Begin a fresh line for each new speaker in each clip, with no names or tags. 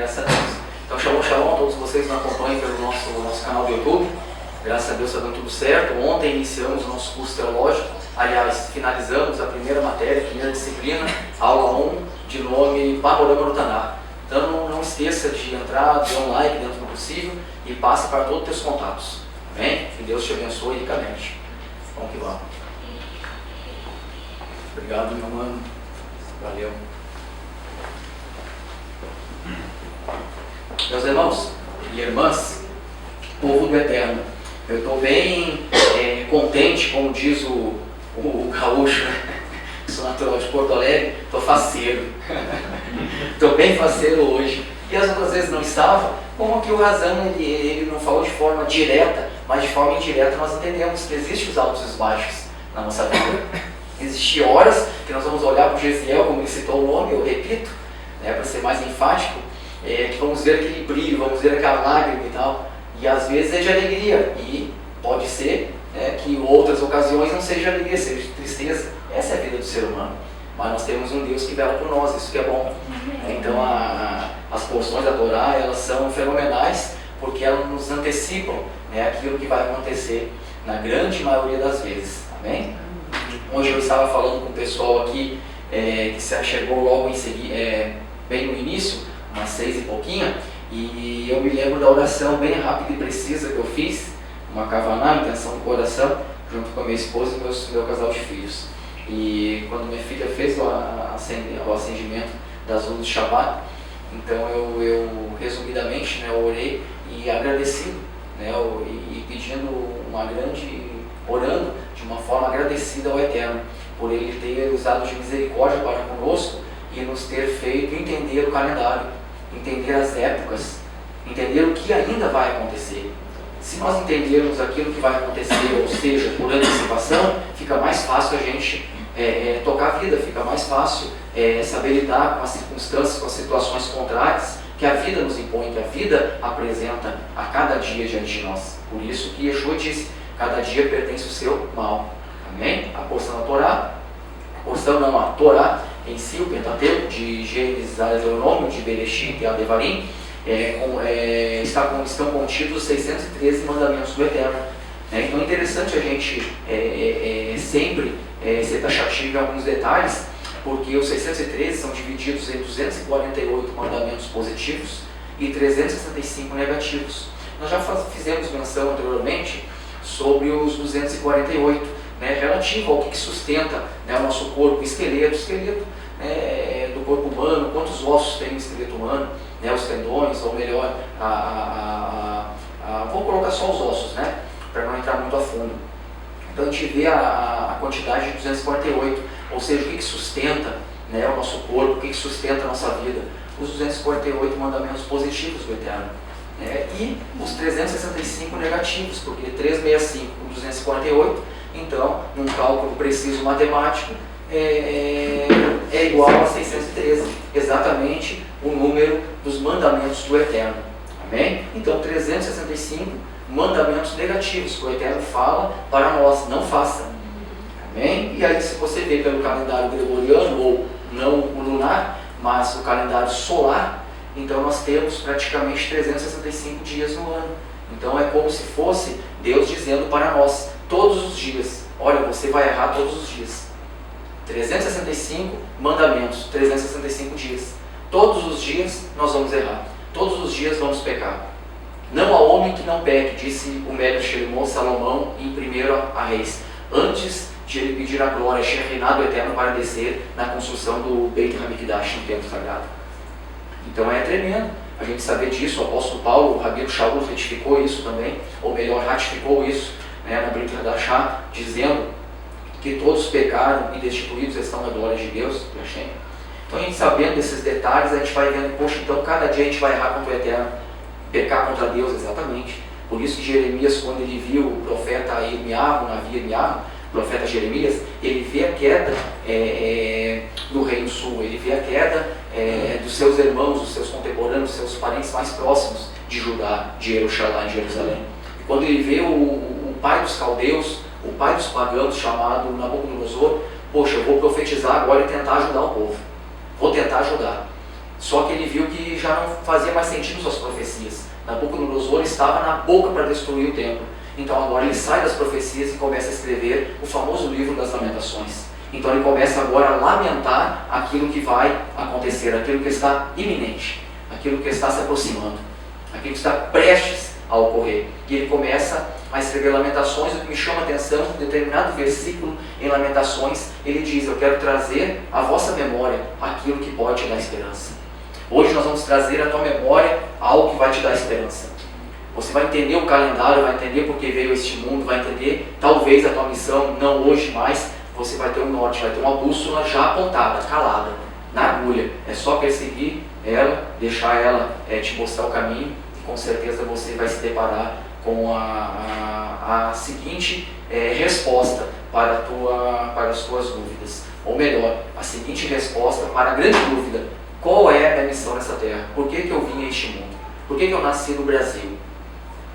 Graças a Deus. Então, shalom a todos vocês que nos acompanham pelo nosso canal do YouTube. Graças a Deus está dando tudo certo. Ontem iniciamos o nosso curso teológico. Aliás, finalizamos a primeira matéria, a primeira disciplina, aula 1, de nome Panorama do Tanar. Então não esqueça de entrar, dê um like dentro do possível e passe para todos os teus contatos. Amém? Que Deus te abençoe ricamente. Vamos que vamos. Obrigado, meu mano. Valeu. Meus irmãos e irmãs, povo do Eterno, eu estou bem contente, como diz o gaúcho, né? Sou natural de Porto Alegre, estou faceiro. Estou bem faceiro hoje. E as outras vezes não estava, como que o Razão ele não falou de forma direta, mas de forma indireta nós entendemos que existem os altos e os baixos na nossa vida. Existem horas que nós vamos olhar para o Gesiel, como ele citou o nome, eu repito, né, para ser mais enfático, que vamos ver aquele brilho, vamos ver aquela lágrima e tal, e às vezes é de alegria, e pode ser que em outras ocasiões não seja de alegria, seja de tristeza. Essa é a vida do ser humano, mas nós temos um Deus que vela por nós, isso que é bom. Então as porções da Torá, elas são fenomenais, porque elas nos antecipam, né, aquilo que vai acontecer na grande maioria das vezes. Amém? Hoje eu estava falando com o pessoal aqui, que se chegou logo em seguida, bem no início, umas 6 e pouquinho, e eu me lembro da oração bem rápida e precisa que eu fiz, uma kavaná, intenção do coração, junto com a minha esposa e meu casal de filhos. E quando minha filha fez o acendimento das luzes de Shabbat, então eu resumidamente, né, eu orei e agradecido, né, e pedindo orando de uma forma agradecida ao Eterno, por Ele ter usado de misericórdia para conosco e nos ter feito entender o calendário, entender as épocas, entender o que ainda vai acontecer. Se nós entendermos aquilo que vai acontecer, ou seja, por antecipação, fica mais fácil a gente tocar a vida, fica mais fácil saber lidar com as circunstâncias, com as situações contrárias que a vida nos impõe, que a vida apresenta a cada dia diante de nós. Por isso que Yeshua disse, cada dia pertence o seu mal. Amém? A porção da Torá, a Torá em si, o Pentateuco, de Gênesis a Deuteronômio, de Bereshit e a Devarim, estão contidos os 613 mandamentos do Eterno. Então é interessante a gente sempre ser taxativo em alguns detalhes, porque os 613 são divididos em 248 mandamentos positivos e 365 negativos. Nós já fizemos menção anteriormente sobre os 248, né, relativo ao que sustenta, né, o nosso corpo, o esqueleto do corpo humano, quantos ossos tem o esqueleto humano, né, os tendões, ou melhor, vou colocar só os ossos, né, para não entrar muito a fundo. Então a gente vê a quantidade de 248, ou seja, o que sustenta, né, o nosso corpo, o que sustenta a nossa vida, os 248 mandamentos positivos do Eterno, né, e os 365 negativos, porque 365 com 248, então, num cálculo preciso matemático, é igual a 613, exatamente o número dos mandamentos do Eterno. Amém? Então, 365 mandamentos negativos que o Eterno fala para nós, não faça. Amém? E aí, se você vê pelo calendário gregoriano, ou não o lunar, mas o calendário solar, então nós temos praticamente 365 dias no ano. Então é como se fosse Deus dizendo para nós, todos os dias, olha, você vai errar todos os dias. 365 mandamentos, 365 dias. Todos os dias nós vamos errar, todos os dias vamos pecar. Não há homem que não peque, disse o Melech Shelemot Salomão em 1 Reis, antes de ele pedir a glória, Shekhinah do Eterno para descer na construção do Beit HaMikdash, no templo sagrado. Então é tremendo a gente saber disso. O apóstolo Paulo, o Rabino Shaul, retificou isso também, ou melhor, ratificou isso, né, na Brit Hadashah, dizendo que todos pecaram e destituídos estão na glória de Deus. Então a gente sabendo desses detalhes, a gente vai vendo, poxa, então cada dia a gente vai errar contra o Eterno, pecar contra Deus, exatamente. Por isso que Jeremias, quando ele viu o profeta Irmiarro, o profeta Jeremias, ele vê a queda do reino sul, ele vê a queda dos seus irmãos, dos seus contemporâneos, dos seus parentes mais próximos de Judá, de Jerusalém. E quando ele vê o pai dos caldeus, o pai dos pagãos, chamado Nabucodonosor, poxa, eu vou profetizar agora e tentar ajudar o povo. Vou tentar ajudar. Só que ele viu que já não fazia mais sentido suas profecias. Nabucodonosor estava na boca para destruir o templo. Então agora ele sai das profecias e começa a escrever o famoso livro das lamentações. Então ele começa agora a lamentar aquilo que vai acontecer, aquilo que está iminente, aquilo que está se aproximando, aquilo que está prestes a ocorrer. E ele começa a escrever lamentações. O que me chama a atenção, um determinado versículo em Lamentações, ele diz: eu quero trazer à vossa memória aquilo que pode te dar esperança. Hoje nós vamos trazer à tua memória algo que vai te dar esperança. Você vai entender o calendário, vai entender por que veio a este mundo, vai entender talvez a tua missão, não hoje mais. Você vai ter um norte, vai ter uma bússola já apontada, calada, na agulha. É só perseguir ela, deixar ela te mostrar o caminho, e com certeza você vai se deparar com a seguinte resposta para as tuas dúvidas. Ou melhor, a seguinte resposta para a grande dúvida: qual é a minha missão nessa terra? Por que eu vim a este mundo? Por que eu nasci no Brasil?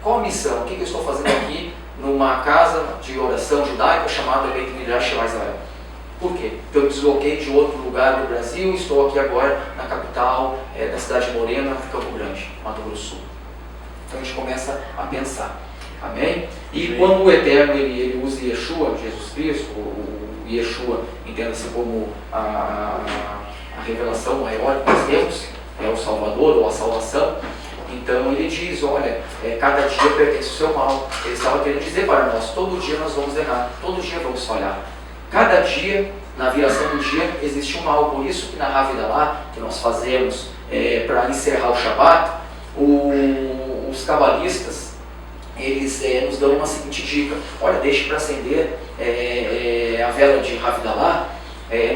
Qual a missão? O que eu estou fazendo aqui numa casa de oração judaica chamada Beit Midrash Shema Israel? Por quê? Porque eu me desloquei de outro lugar do Brasil e estou aqui agora na capital da cidade morena, Campo Grande, Mato Grosso do Sul. Então a gente começa a pensar. Amém? E amém. Quando o Eterno ele usa Yeshua, Jesus Cristo, o Yeshua, entenda-se como a revelação maior que nós temos, é o Salvador ou a salvação. Então ele diz: olha, cada dia pertence ao seu mal. Ele estava querendo dizer para nós: todo dia nós vamos errar, todo dia vamos falhar. Cada dia, na viração do dia, existe um mal. Por isso que na Havidalá, que nós fazemos para encerrar o Shabat, os cabalistas, eles nos dão uma seguinte dica: olha, deixe para acender a vela de Havidalá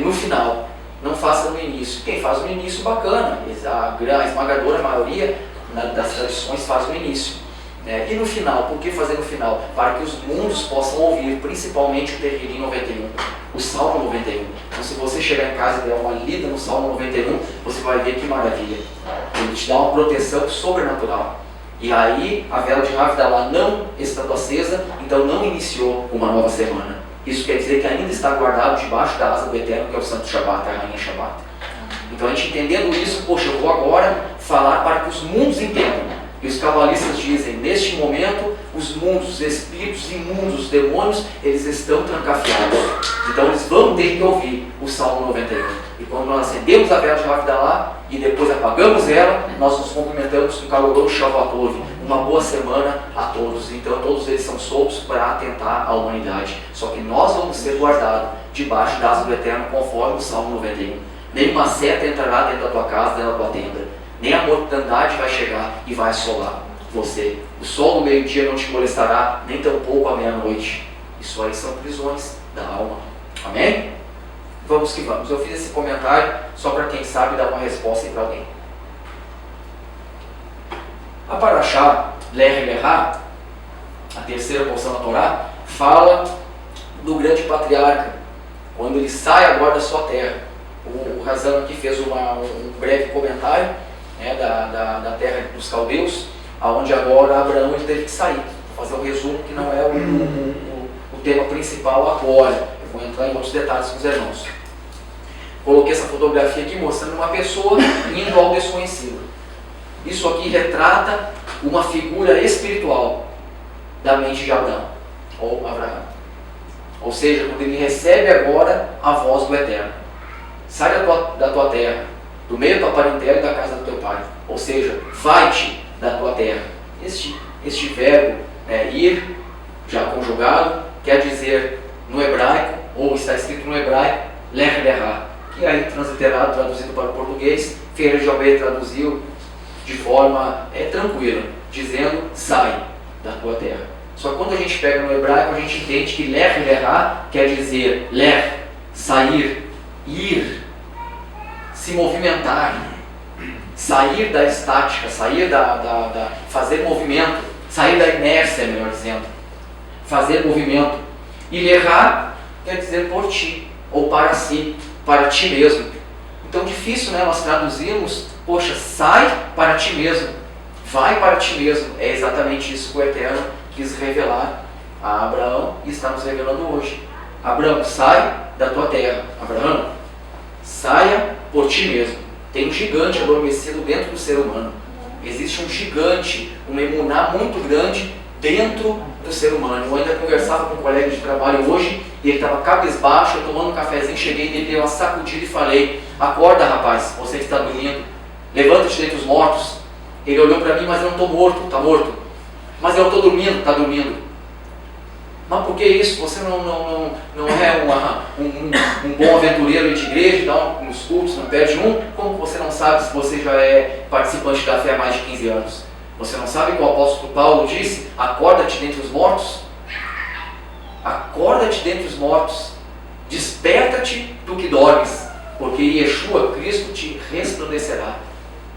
no final, não faça no início. Quem faz no início, bacana, a esmagadora maioria das tradições faz no início. E no final, por que fazer no final? Para que os mundos possam ouvir, principalmente o Tehillim 91, o Salmo 91. Então se você chegar em casa e der uma lida no Salmo 91, você vai ver que maravilha. Ele te dá uma proteção sobrenatural. E aí a vela de Havidalá não estando acesa, então não iniciou uma nova semana. Isso quer dizer que ainda está guardado debaixo da asa do Eterno, que é o Santo Shabat, a Rainha Shabat. Então a gente entendendo isso, poxa, eu vou agora falar para que os mundos entendam. E os cabalistas dizem: neste momento, os mundos, os espíritos imundos, os demônios, eles estão trancafiados. Então eles vão ter que ouvir o Salmo 91. E quando nós acendemos a vela de Havidalá e depois apagamos ela, nós nos cumprimentamos com o caloroso Shavuot. Uma boa semana a todos. Então todos eles são soltos para atentar à humanidade. Só que nós vamos ser guardados debaixo da asa do Eterno, conforme o Salmo 91. Nenhuma seta entrará dentro da tua casa, dentro da tua tenda. Nem a mortandade vai chegar e vai assolar você. O sol do meio-dia não te molestará, nem tampouco a meia-noite. Isso aí são prisões da alma. Amém? Vamos que vamos. Eu fiz esse comentário só para quem sabe dar uma resposta aí para alguém. A Parashá Lech Lechá, a terceira porção da Torá, fala do grande patriarca, quando ele sai agora da sua terra. O Razan aqui fez um breve comentário da terra dos caldeus, aonde agora Abraão ele teve que sair. Vou fazer um resumo que não é o tema principal agora. Eu vou entrar em outros detalhes com os irmãos. Coloquei essa fotografia aqui mostrando uma pessoa indo ao desconhecido. Isso aqui retrata uma figura espiritual da mente de Abraão, ou Abraão. Ou seja, quando ele recebe agora a voz do Eterno: sai da tua terra, do meio da tua parentela e da casa do teu pai. Ou seja, vai-te da tua terra. Este verbo, ir, já conjugado, quer dizer no hebraico, ou está escrito no hebraico, Lech Lechá, que aí transliterado, traduzido para o português, Ferreira de Almeida traduziu de forma tranquila, dizendo: sai da tua terra. Só que quando a gente pega no hebraico, a gente entende que Lech Lechá quer dizer Lech, sair, ir, se movimentar, sair da estática, sair fazer movimento, sair da inércia, melhor dizendo, fazer movimento. E Lechá quer dizer por ti, ou para si, para ti mesmo. Então difícil, né, nós traduzirmos: poxa, sai para ti mesmo, vai para ti mesmo. É exatamente isso que o Eterno quis revelar a Abraão e está nos revelando hoje. Abraão, sai da tua terra. Abraão, saia por ti mesmo. Tem um gigante adormecido dentro do ser humano. Existe um gigante, uma emuná muito grande dentro do ser humano. Eu ainda conversava com um colega de trabalho hoje e ele estava cabisbaixo, eu tomando um cafezinho, cheguei e ele deu uma sacudida e falei: acorda, rapaz, você que está dormindo, levanta-te dentre os mortos. Ele olhou para mim: mas eu não estou morto. Está morto. Mas eu estou dormindo. Está dormindo. Mas por que isso? Você não é um bom aventureiro de igreja, dá nos cultos, não perde um? Como você não sabe se você já é participante da fé há mais de 15 anos? Você não sabe que o apóstolo Paulo disse: acorda-te dentre os mortos? Acorda-te dentre os mortos, desperta-te do que dormes, porque Yeshua, Cristo, te resplandecerá.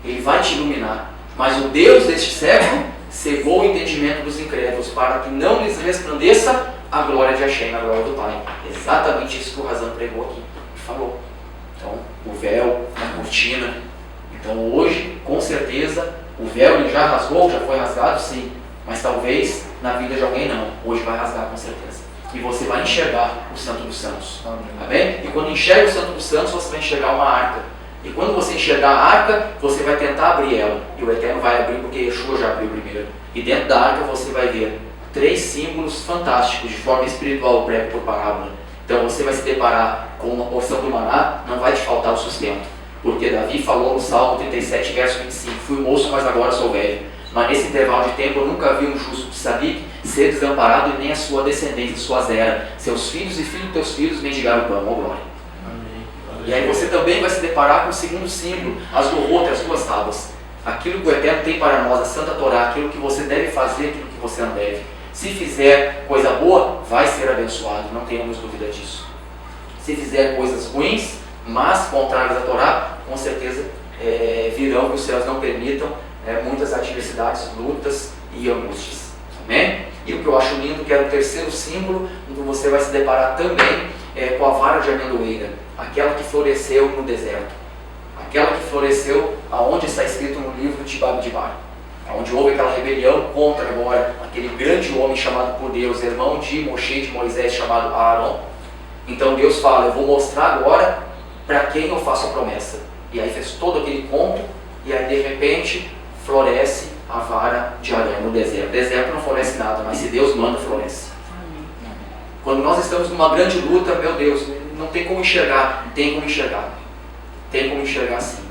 Ele vai te iluminar. Mas o Deus deste século cegou o entendimento dos incrédulos, para que não lhes resplandeça a glória de Hashem, a glória do Pai. Exatamente isso que o Razan pregou aqui e falou. Então, o véu, a cortina. Então, hoje, com certeza, o véu ele já rasgou, já foi rasgado, sim. Mas talvez na vida de alguém não. Hoje vai rasgar, com certeza. E você vai enxergar o Santo dos Santos. Amém? E quando enxerga o Santo dos Santos, você vai enxergar uma arca. E quando você enxergar a arca, você vai tentar abrir ela. E o Eterno vai abrir porque Yeshua já abriu primeiro. E dentro da arca você vai ver 3 símbolos fantásticos, de forma espiritual, prego por parábola. Então você vai se deparar com uma porção do maná, não vai te faltar o sustento. Porque Davi falou no Salmo 37, verso 25, fui moço, mas agora sou velho. Mas nesse intervalo de tempo eu nunca vi um justo de Sadiq ser desamparado e nem a sua descendência, sua zera. Seus filhos e filhos de teus filhos mendigaram o pão, ó glória. E aí você também vai se deparar com o segundo símbolo, as Lorot, as 2 tábuas. Aquilo que o Eterno tem para nós, a Santa Torá, aquilo que você deve fazer, aquilo que você não deve. Se fizer coisa boa, vai ser abençoado, não tenhamos dúvida disso. Se fizer coisas ruins, mas contrárias à Torá, com certeza virão, que os céus não permitam, muitas adversidades, lutas e angústias. Amém? E o que eu acho lindo, que é o terceiro símbolo, onde você vai se deparar também com a vara de amendoeira, aquela que floresceu no deserto, aquela que floresceu aonde está escrito no livro de Bamidbar, onde houve aquela rebelião contra agora aquele grande homem chamado por Deus, irmão de Moshe, de Moisés, chamado Aaron. Então Deus fala: eu vou mostrar agora para quem eu faço a promessa. E aí fez todo aquele conto, e aí de repente floresce a vara de Arão no deserto. O deserto não floresce nada, mas se Deus manda, floresce. Quando nós estamos numa grande luta, meu Deus, não tem como enxergar. Tem como enxergar. Tem como enxergar sim.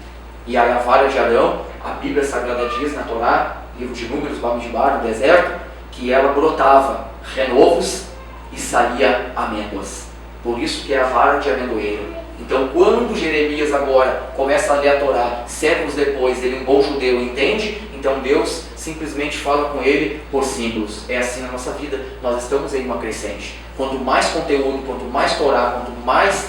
E aí a vara de Arão, a Bíblia Sagrada diz na Torá, livro de Números, Bamidbar, no deserto, que ela brotava renovos e saía amêndoas. Por isso que é a vara de amendoeira. Então, quando Jeremias agora começa a ler a Torá, séculos depois, ele, um bom judeu, entende, então Deus simplesmente fala com ele por símbolos. É assim na nossa vida, nós estamos em uma crescente. Quanto mais conteúdo, quanto mais Torá, quanto mais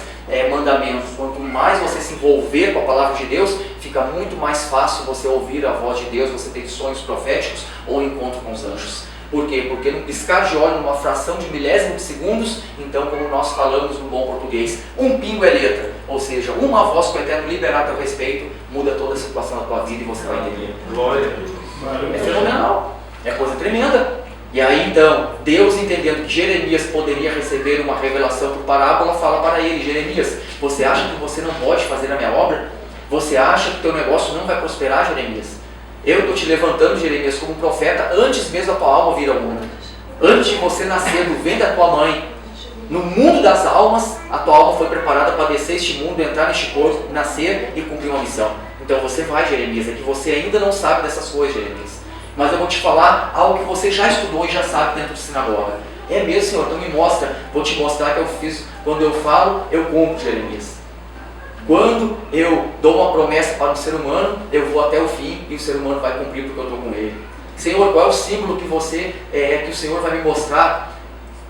mandamentos, quanto mais você se envolver com a palavra de Deus, fica muito mais fácil você ouvir a voz de Deus, você ter sonhos proféticos ou encontro com os anjos. Por quê? Porque num piscar de olho, numa fração de milésimo de segundos, então, como nós falamos no bom português, um pingo é letra, ou seja, uma voz que o Eterno liberar a teu respeito, muda toda a situação da tua vida e você vai entender.
Glória.
É fenomenal, é coisa tremenda. E aí então, Deus, entendendo que Jeremias poderia receber uma revelação por parábola, fala para ele: Jeremias, você acha que você não pode fazer a minha obra? Você acha que o teu negócio não vai prosperar, Jeremias? Eu estou te levantando, Jeremias, como profeta antes mesmo da tua alma vir ao mundo. Antes de você nascer no ventre da tua mãe, no mundo das almas, a tua alma foi preparada para descer este mundo, entrar neste corpo, nascer e cumprir uma missão. Então você vai, Jeremias, é que você ainda não sabe dessas coisas, Jeremias. Mas eu vou te falar algo que você já estudou e já sabe dentro de sinagoga. É mesmo, Senhor? Então me mostra. Vou te mostrar que eu fiz. Quando eu falo, eu cumpro, Jeremias. Quando eu dou uma promessa para um ser humano, eu vou até o fim e o ser humano vai cumprir porque eu estou com ele. Senhor, qual é o símbolo que que o Senhor vai me mostrar?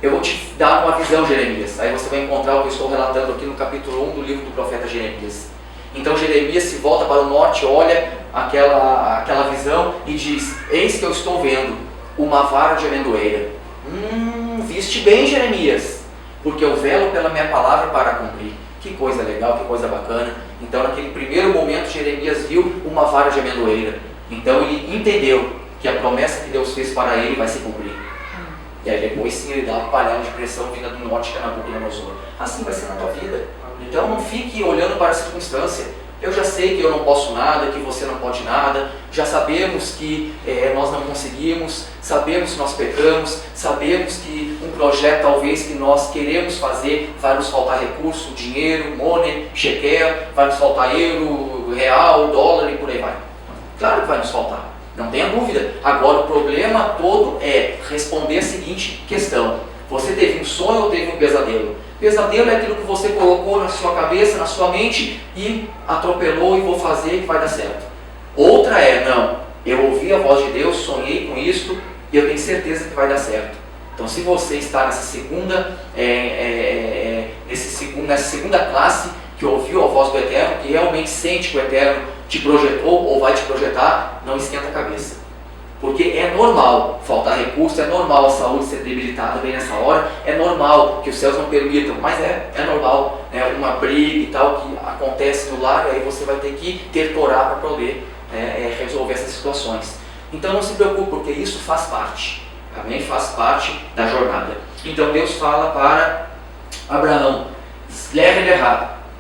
Eu vou te dar uma visão, Jeremias. Aí você vai encontrar o que eu estou relatando aqui no capítulo 1 do livro do profeta Jeremias. Então Jeremias se volta para o norte, olha aquela visão e diz: eis que eu estou vendo uma vara de amendoeira. Viste bem, Jeremias, porque eu velo pela minha palavra para cumprir. Que coisa legal, que coisa bacana. Então naquele primeiro momento Jeremias viu uma vara de amendoeira. Então ele entendeu que a promessa que Deus fez para ele vai se cumprir. E aí depois sim ele dá uma panela de pressão vinda do norte, que é Nabucodonosor. Assim vai ser na tua vida. Então não fique olhando para a circunstância. eu já sei que eu não posso nada, que você não pode nada, já sabemos que nós não conseguimos, sabemos que nós pecamos, sabemos que um projeto talvez que nós queremos fazer vai nos faltar recurso, dinheiro, money, shekel, vai nos faltar euro, real, dólar e por aí vai. Claro que vai nos faltar, não tenha dúvida. Agora o problema todo é responder a seguinte questão: você teve um sonho ou teve um pesadelo? Pesadelo é aquilo que você colocou na sua cabeça, na sua mente e atropelou e vou fazer que vai dar certo. Outra é, não, eu ouvi a voz de Deus, sonhei com isso e eu tenho certeza que vai dar certo. Então se você está nessa segunda classe, que ouviu a voz do Eterno, que realmente sente que o Eterno te projetou ou vai te projetar, não esquenta a cabeça. Porque é normal faltar recurso, é normal a saúde ser debilitada bem nessa hora, é normal que os céus não permitam, mas é normal, né, uma briga e tal que acontece no lar, aí você vai ter que ter Torá para poder resolver essas situações. Então não se preocupe, porque isso faz parte, amém? Faz parte da jornada. Então Deus fala para Abraão: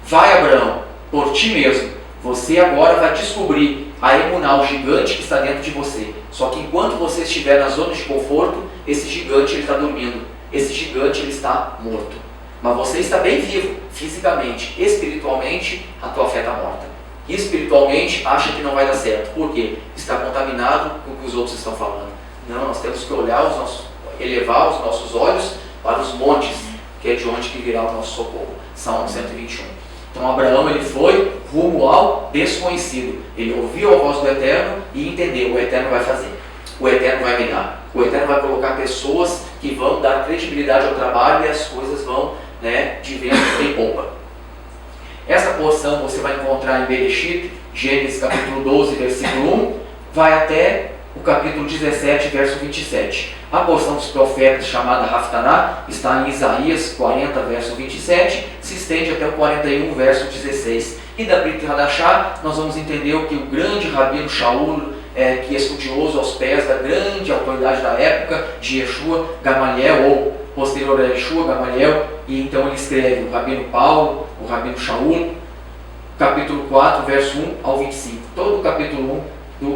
vai Abraão, por ti mesmo, você agora vai descobrir a emuná, o gigante que está dentro de você. Só que enquanto você estiver na zona de conforto, esse gigante ele está dormindo, esse gigante ele está morto. Mas você está bem vivo, fisicamente, espiritualmente, a tua fé está morta. E espiritualmente acha que não vai dar certo. Por quê? Está contaminado com o que os outros estão falando. Não, nós temos que elevar os nossos olhos para os montes, que é de onde que virá o nosso socorro. Salmo 121. Então Abraão ele foi rumo ao desconhecido. Ele ouviu a voz do Eterno e entendeu: o Eterno vai fazer, o Eterno vai me dar, o Eterno vai colocar pessoas que vão dar credibilidade ao trabalho e as coisas vão, de vento em popa. Essa porção você vai encontrar em Bereshit, Gênesis capítulo 12, versículo 1, vai até o capítulo 17, verso 27. A porção dos profetas chamada Haftaná está em Isaías 40, verso 27, se estende até o 41, verso 16. E da Brit Hadashah nós vamos entender o que o grande rabino Shaul, que é estudioso aos pés da grande autoridade da época, de Yeshua, Gamaliel, ou posterior a Yeshua, Gamaliel, e então ele escreve o rabino Paulo, o rabino Shaul, capítulo 4, verso 1 ao 25. Todo o capítulo 1,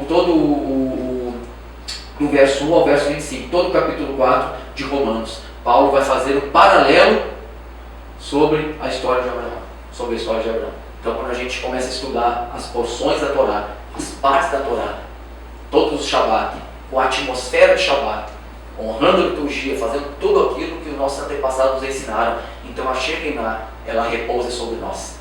do verso 1 ao verso 25, todo o capítulo 4 de Romanos. Paulo vai fazer um paralelo sobre a história de Abraão. Então, quando a gente começa a estudar as porções da Torá, as partes da Torá, todos os Shabat, com a atmosfera de Shabat, honrando a liturgia, fazendo tudo aquilo que os nossos antepassados nos ensinaram, então a Shekinah, ela repousa sobre nós.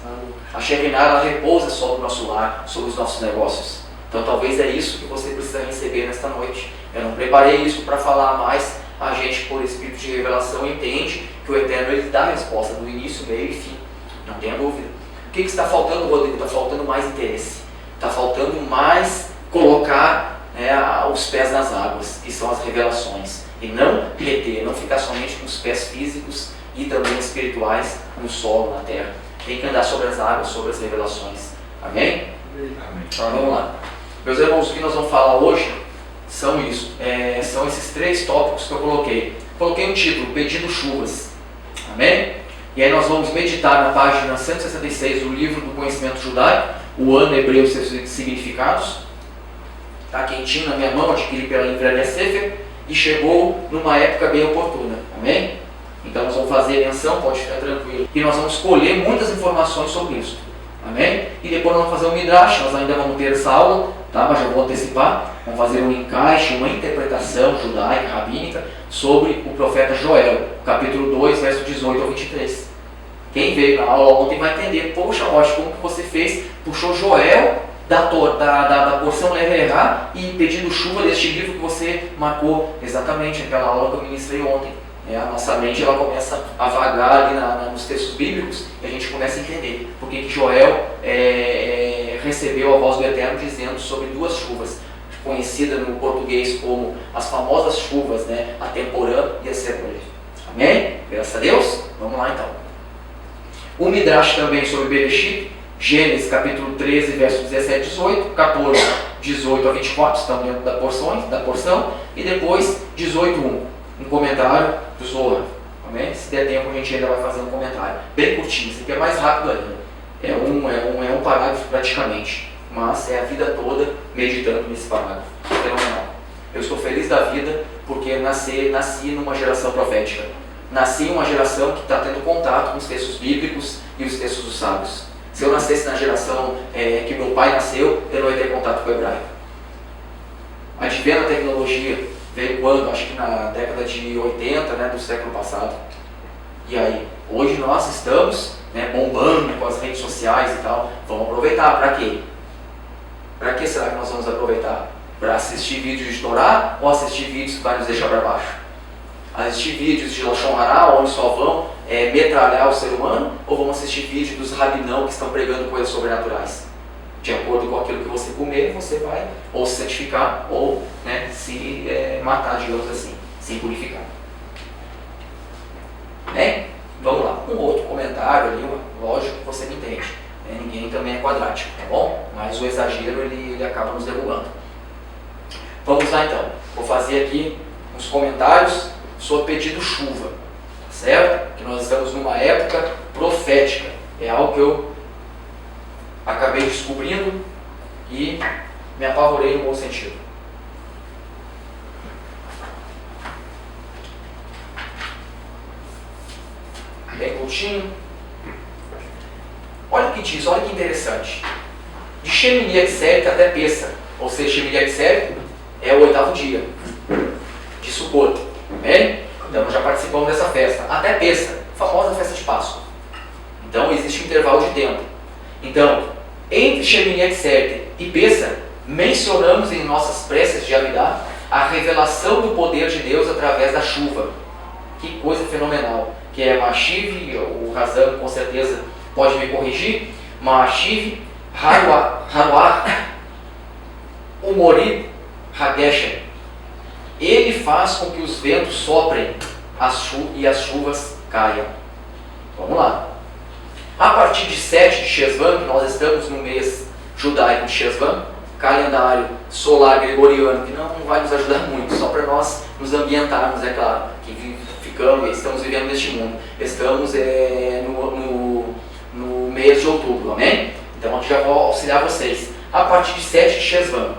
A Shekinah, ela repousa sobre o nosso lar, sobre os nossos negócios. Então talvez é isso que você precisa receber nesta noite. Eu não preparei isso para falar, mas a gente, por espírito de revelação, entende que o Eterno ele dá a resposta do início, meio e fim. Não tenha dúvida. O que está faltando, Rodrigo? Está faltando mais interesse. Está faltando mais colocar os pés nas águas, que são as revelações. E não reter, não ficar somente com os pés físicos e também espirituais no solo, na terra. Tem que andar sobre as águas, sobre as revelações. Amém?
Amém.
Então vamos lá. Meus irmãos, o que nós vamos falar hoje são esses 3 tópicos que eu coloquei. Coloquei um título: Pedindo Chuvas. Amém? E aí nós vamos meditar na página 166 do livro do Conhecimento Judaico, o ano hebreu e seus significados. Está quentinho na minha mão, adquiri pela livraria Sefer e chegou numa época bem oportuna. Amém? Então nós vamos fazer menção, pode ficar tranquilo. E nós vamos colher muitas informações sobre isso. Amém? E depois nós vamos fazer um midrash, nós ainda vamos ter essa aula, tá? Mas já vou antecipar. Vamos fazer um encaixe, uma interpretação judaica, rabínica, sobre o profeta Joel, capítulo 2, verso 18 ao 23. Quem veio na aula ontem vai entender: poxa, Rocha, como que você fez? Puxou Joel da porção Leverá e pedindo chuva deste livro que você marcou exatamente naquela aula que eu ministrei ontem. A nossa mente ela começa a vagar ali nos textos bíblicos e a gente começa a entender porque que Joel recebeu a voz do Eterno dizendo sobre 2 chuvas, conhecida no português como as famosas chuvas, a temporã e a cebola. Amém? Graças a Deus? Vamos lá então. O Midrash também sobre Bereshit, Gênesis capítulo 13, verso 17 e 18, 14, 18 a 24, estão dentro da porção, e depois 18, 1. Um comentário do Zohar. Amém? Se der tempo a gente ainda vai fazer um comentário bem curtinho, isso aqui é mais rápido ainda. É um parágrafo praticamente, mas é a vida toda meditando nesse parágrafo. Fenomenal. Eu estou feliz da vida porque nasci numa geração profética. Nasci em uma geração que está tendo contato com os textos bíblicos e os textos dos sábios. Se eu nascesse na geração que meu pai nasceu, eu não ia ter contato com o hebraico. Advento da tecnologia veio quando? Acho que na década de 80, né, do século passado. E aí? Hoje nós estamos, né, bombando com as redes sociais e tal. Vamos aproveitar. Para quê? Para que será que nós vamos aproveitar? Para assistir vídeos de Torá ou assistir vídeos que vai nos deixar para baixo? Assistir vídeos de Lashon Hará, onde só vão metralhar o ser humano, ou vamos assistir vídeos dos rabinão que estão pregando coisas sobrenaturais? De acordo com aquilo que você comer, você vai ou se santificar ou, né, se matar, digamos assim, se purificar. Bem, vamos lá. Um outro comentário ali, lógico que você me entende. Ninguém também é quadrático, tá bom? Mas o exagero ele acaba nos derrubando. Vamos lá então. Vou fazer aqui uns comentários sobre pedido chuva, tá certo? Que nós estamos numa época profética. É algo que eu acabei descobrindo e me apavorei no bom sentido. Bem curtinho. Olha o que diz, olha que interessante. De Shemini Atzeret até Pessa, ou seja, Shemini Atzeret é o 8º dia de Sukkot. Bem? Então nós já participamos dessa festa. Até Pessa, famosa festa de Páscoa. Então existe um intervalo de tempo. Então, entre Shemini Atzeret e Pessa, mencionamos em nossas preces de Avidá a revelação do poder de Deus através da chuva. Que coisa fenomenal. Que é Mashiv, o Razan com certeza pode me corrigir. Mashiv, Haruach, Umorid, Hageshem. Ele faz com que os ventos soprem e as chuvas caiam. Vamos lá. A partir de 7 de Shesvan, que nós estamos no mês judaico de Shesvan, calendário solar gregoriano, que não vai nos ajudar muito, só para nós nos ambientarmos, é claro, que estamos vivendo neste mundo. Estamos no mês de outubro, amém? Então aqui já vou auxiliar vocês. A partir de 7 de Shesvan,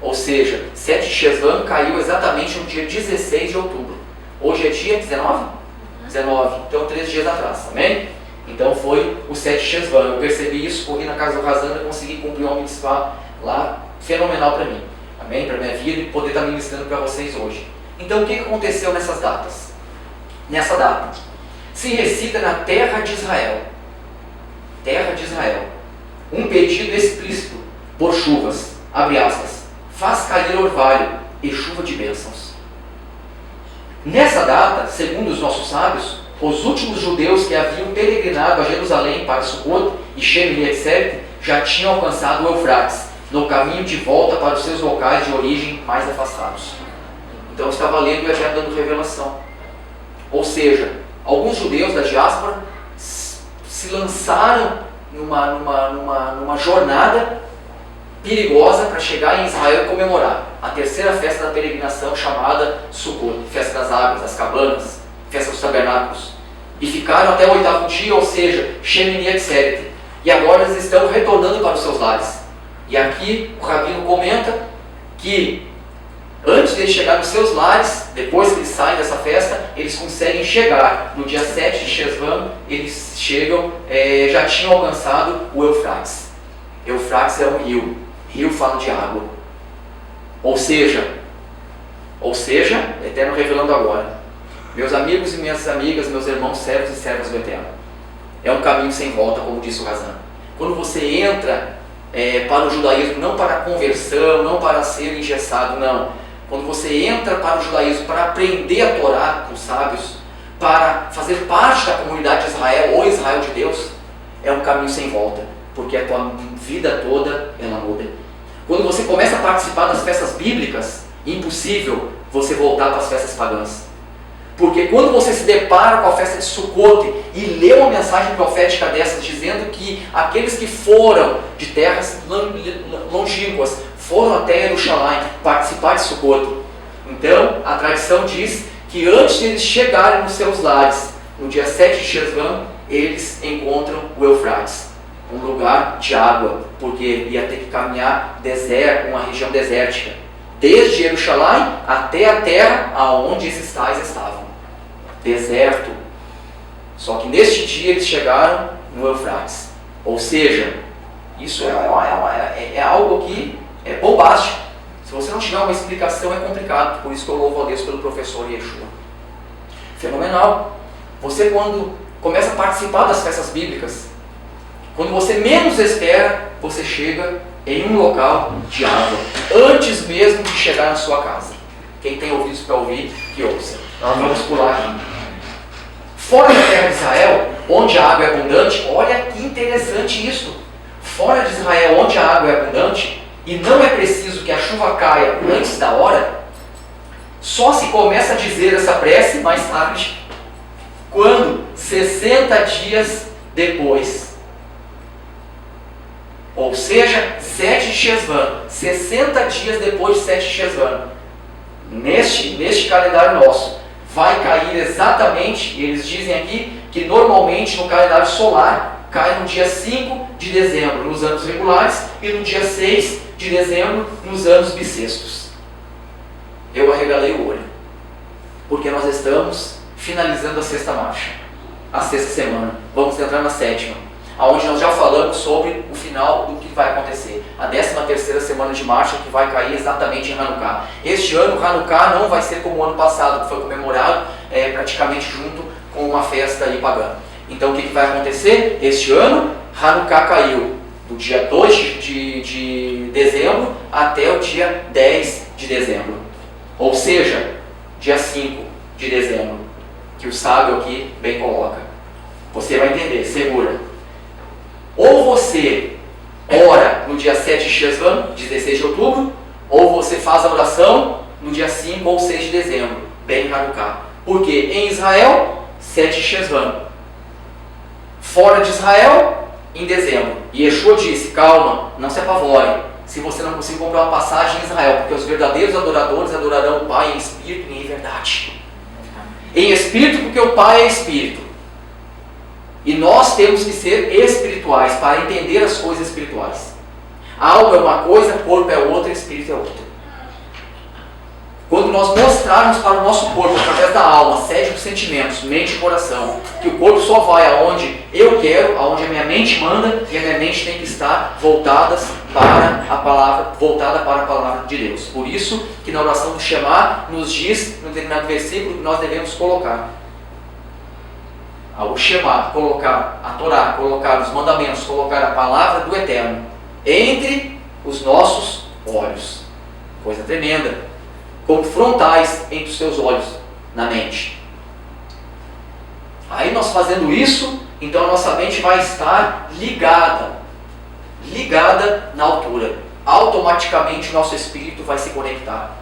ou seja, 7 de Shesvan caiu exatamente no dia 16 de outubro. Hoje é dia 19? 19, então 3 dias atrás, amém? Então foi o 7 de Shesvan. Eu percebi isso, corri na casa do Razan e consegui cumprir uma mitzvah lá, fenomenal para mim, amém? Para minha vida e poder estar ministrando para vocês hoje. Então o que aconteceu nessas datas? Nessa data, se recita na terra de Israel, um pedido explícito por chuvas, abre aspas, faz cair orvalho e chuva de bênçãos. Nessa data, segundo os nossos sábios, os últimos judeus que haviam peregrinado a Jerusalém para Sukkot e Shemini Atzeret já tinham alcançado o Eufrates, no caminho de volta para os seus locais de origem mais afastados. Então estava lendo e já dando revelação. Ou seja, alguns judeus da diáspora se lançaram numa jornada perigosa para chegar em Israel e comemorar a terceira festa da peregrinação chamada Sukkot, festa das águas, das cabanas, festa dos tabernáculos. E ficaram até o 8º dia, ou seja, Shemini Atzeret. E agora eles estão retornando para os seus lares. E aqui o Rabino comenta que antes de eles chegarem nos seus lares, depois que eles saem dessa festa, eles conseguem chegar. No dia 7 de Shesvan, eles chegam, já tinham alcançado o Eufrates. Eufrates é um rio. Rio fala de água. Ou seja, Eterno revelando agora. Meus amigos e minhas amigas, meus irmãos servos e servas do Eterno. É um caminho sem volta, como disse o Razan. Quando você entra para o judaísmo, não para a conversão, não para ser engessado, não. Quando você entra para o judaísmo para aprender a Torá com os sábios, para fazer parte da comunidade de Israel ou Israel de Deus, é um caminho sem volta, porque a tua vida toda ela muda. Quando você começa a participar das festas bíblicas, é impossível você voltar para as festas pagãs. Porque quando você se depara com a festa de Sukkot e lê uma mensagem profética dessas dizendo que aqueles que foram de terras longínquas foram até Jerusalém participar de Sukkot, então a tradição diz que antes de eles chegarem nos seus lares, no dia 7 de Shesvan, eles encontram o Eufrates. um lugar de água, porque ia ter que caminhar uma região desértica, desde Jerusalém até a terra aonde esses tais estavam. Deserto. Só que neste dia eles chegaram no Eufrates. Ou seja, isso é algo que é bombástico. Se você não tiver uma explicação é complicado. Por isso que eu louvo a Deus pelo professor Yeshua. Fenomenal. Você, quando começa a participar das festas bíblicas, quando você menos espera, você chega em um local de água, antes mesmo de chegar na sua casa. Quem tem ouvidos para ouvir, que ouça. Vamos pular aqui. Fora da terra de Israel, onde a água é abundante, olha que interessante isso. Fora de Israel, onde a água é abundante, e não é preciso que a chuva caia antes da hora, só se começa a dizer essa prece mais tarde, quando 60 dias depois. Ou seja, 7 de Shesvan, 60 dias depois de 7 de Shesvan. Neste calendário nosso, vai cair exatamente, e eles dizem aqui, que normalmente no calendário solar, cai no dia 5 de dezembro, nos anos regulares, e no dia 6 de dezembro, nos anos bissextos. Eu arregalei o olho, porque nós estamos finalizando a sexta marcha, a sexta semana. Vamos entrar na sétima, onde nós já falamos sobre o final do que vai acontecer. A 13ª semana de marcha, que vai cair exatamente em Hanukkah. Este ano, Hanukkah não vai ser como o ano passado, que foi comemorado praticamente junto com uma festa aí pagã. Então o que vai acontecer? Este ano, Hanukkah caiu do dia 2 de dezembro até o dia 10 de dezembro. Ou seja, dia 5 de dezembro, que o sábio aqui bem coloca. Você vai entender, segura. Ou você ora no dia 7 de Shesvan, 16 de outubro, ou você faz a oração no dia 5 ou 6 de dezembro, bem Hanukkah. Porque em Israel, 7 de Shesvan. Fora de Israel, em dezembro. E Yeshua disse, calma, não se apavore, se você não conseguir comprar uma passagem em Israel, porque os verdadeiros adoradores adorarão o Pai em espírito e em verdade. Em espírito, porque o Pai é espírito. E nós temos que ser espirituais para entender as coisas espirituais. Alma é uma coisa, corpo é outra, espírito é outra. Quando nós mostrarmos para o nosso corpo, através da alma, sede dos sentimentos, mente e coração, que o corpo só vai aonde eu quero, aonde a minha mente manda, e a minha mente tem que estar voltada para a palavra de Deus. Por isso que na oração do Shema nos diz, no determinado versículo, que nós devemos colocar o Shema, colocar a Torá, colocar os mandamentos, colocar a palavra do Eterno entre os nossos olhos. Coisa tremenda. Como frontais entre os seus olhos, na mente. Aí nós fazendo isso, então a nossa mente vai estar ligada na altura. Automaticamente o nosso espírito vai se conectar.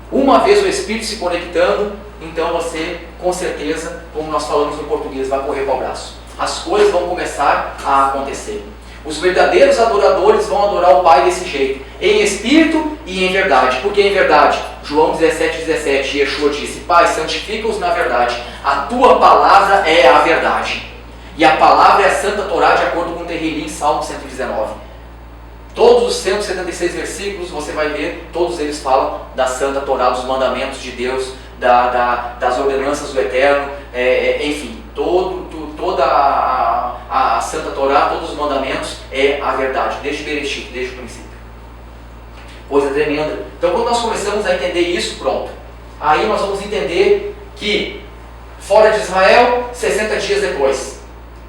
Uma vez o espírito se conectando, então você, com certeza, como nós falamos no português, vai correr para o braço. As coisas vão começar a acontecer. Os verdadeiros adoradores vão adorar o Pai desse jeito, em espírito e em verdade. Porque em verdade, João 17,17, Yeshua disse, Pai, santifica-os na verdade, a tua palavra é a verdade. E a palavra é a Santa Torá, de acordo com o Terrilim, Salmo 119. Todos os 176 versículos, você vai ver, todos eles falam da Santa Torá, dos mandamentos de Deus, das ordenanças do Eterno, enfim, toda a Santa Torá, todos os mandamentos é a verdade, desde Bereshit, desde o princípio. Coisa tremenda. Então quando nós começamos a entender isso, pronto. Aí nós vamos entender que fora de Israel, 60 dias depois,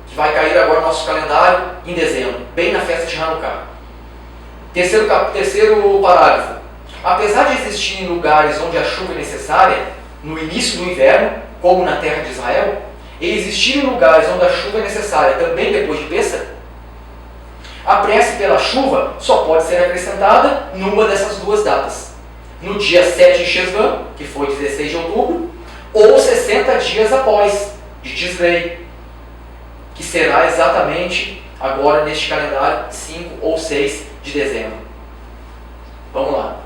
que vai cair agora no nosso calendário em dezembro, bem na festa de Hanukkah. Terceiro parágrafo. Apesar de existirem lugares onde a chuva é necessária, no início do inverno, como na terra de Israel, e existirem lugares onde a chuva é necessária também depois de Pêssar, a prece pela chuva só pode ser acrescentada numa dessas duas datas. No dia 7 de Shesvan, que foi 16 de outubro, ou 60 dias após, de Tisrei, que será exatamente agora neste calendário 5 ou 6 de dezembro. Vamos lá,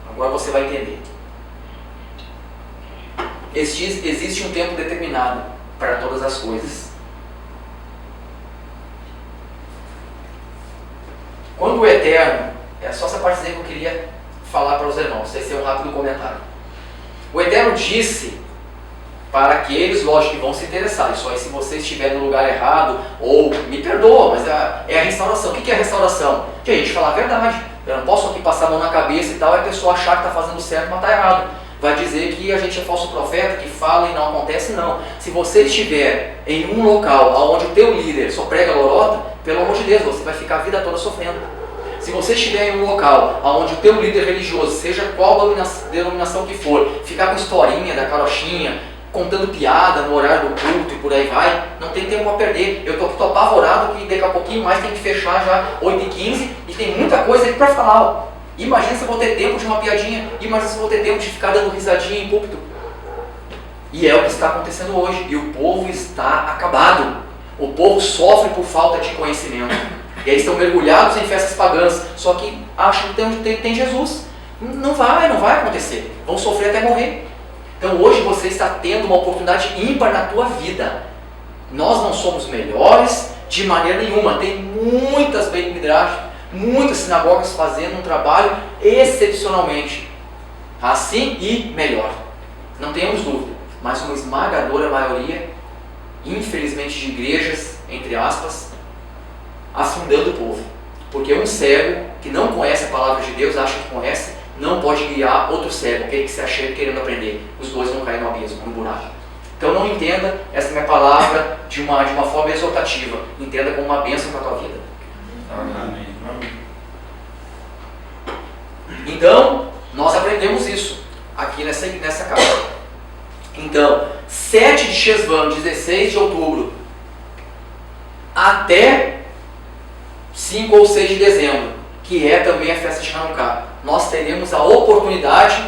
agora você vai entender. Existe um tempo determinado para todas as coisas. Quando o Eterno, é só essa partezinha que eu queria falar para os irmãos, esse é um rápido comentário. O Eterno disse para aqueles, lógico, que vão se interessar, isso aí se você estiver no lugar errado, ou me perdoa, mas é a restauração. O que é a restauração? De a gente falar a verdade. Eu não posso aqui passar a mão na cabeça e tal, e a pessoa achar que está fazendo certo, mas está errado. Vai dizer que a gente é falso profeta, que fala e não acontece, não. Se você estiver em um local onde o teu líder só prega lorota, pelo amor de Deus, você vai ficar a vida toda sofrendo. Se você estiver em um local onde o teu líder religioso, seja qual denominação que for, ficar com historinha da carochinha, contando piada no horário do culto e por aí vai, não tem tempo a perder. Eu estou apavorado que daqui a pouquinho mais tem que fechar já 8h15 e tem muita coisa aí para falar. Imagina se eu vou ter tempo de uma piadinha, imagina se eu vou ter tempo de ficar dando risadinha em púlpito. E é o que está acontecendo hoje, e o povo está acabado. O povo sofre por falta de conhecimento. E aí estão mergulhados em festas pagãs, só que acham que tem Jesus. Não vai acontecer. Vão sofrer até morrer. Então hoje você está tendo uma oportunidade ímpar na tua vida. Nós não somos melhores de maneira nenhuma. Tem muitas Beit Midrash, muitas sinagogas fazendo um trabalho excepcionalmente assim e melhor. Não tenhamos dúvida. Mas uma esmagadora maioria, infelizmente, de igrejas, entre aspas, afundando o povo. Porque um cego que não conhece a palavra de Deus, acha que conhece, não pode guiar outro cego, aquele que se acha querendo aprender. Os dois vão cair no abismo, no buraco. Então não entenda essa minha palavra de uma forma exortativa. Entenda como uma bênção para a tua vida.
Amém.
Então, nós aprendemos isso aqui nessa casa. Então, 7 de Shesvan, 16 de outubro, até 5 ou 6 de dezembro, que é também a festa de Hanukkah, nós teremos a oportunidade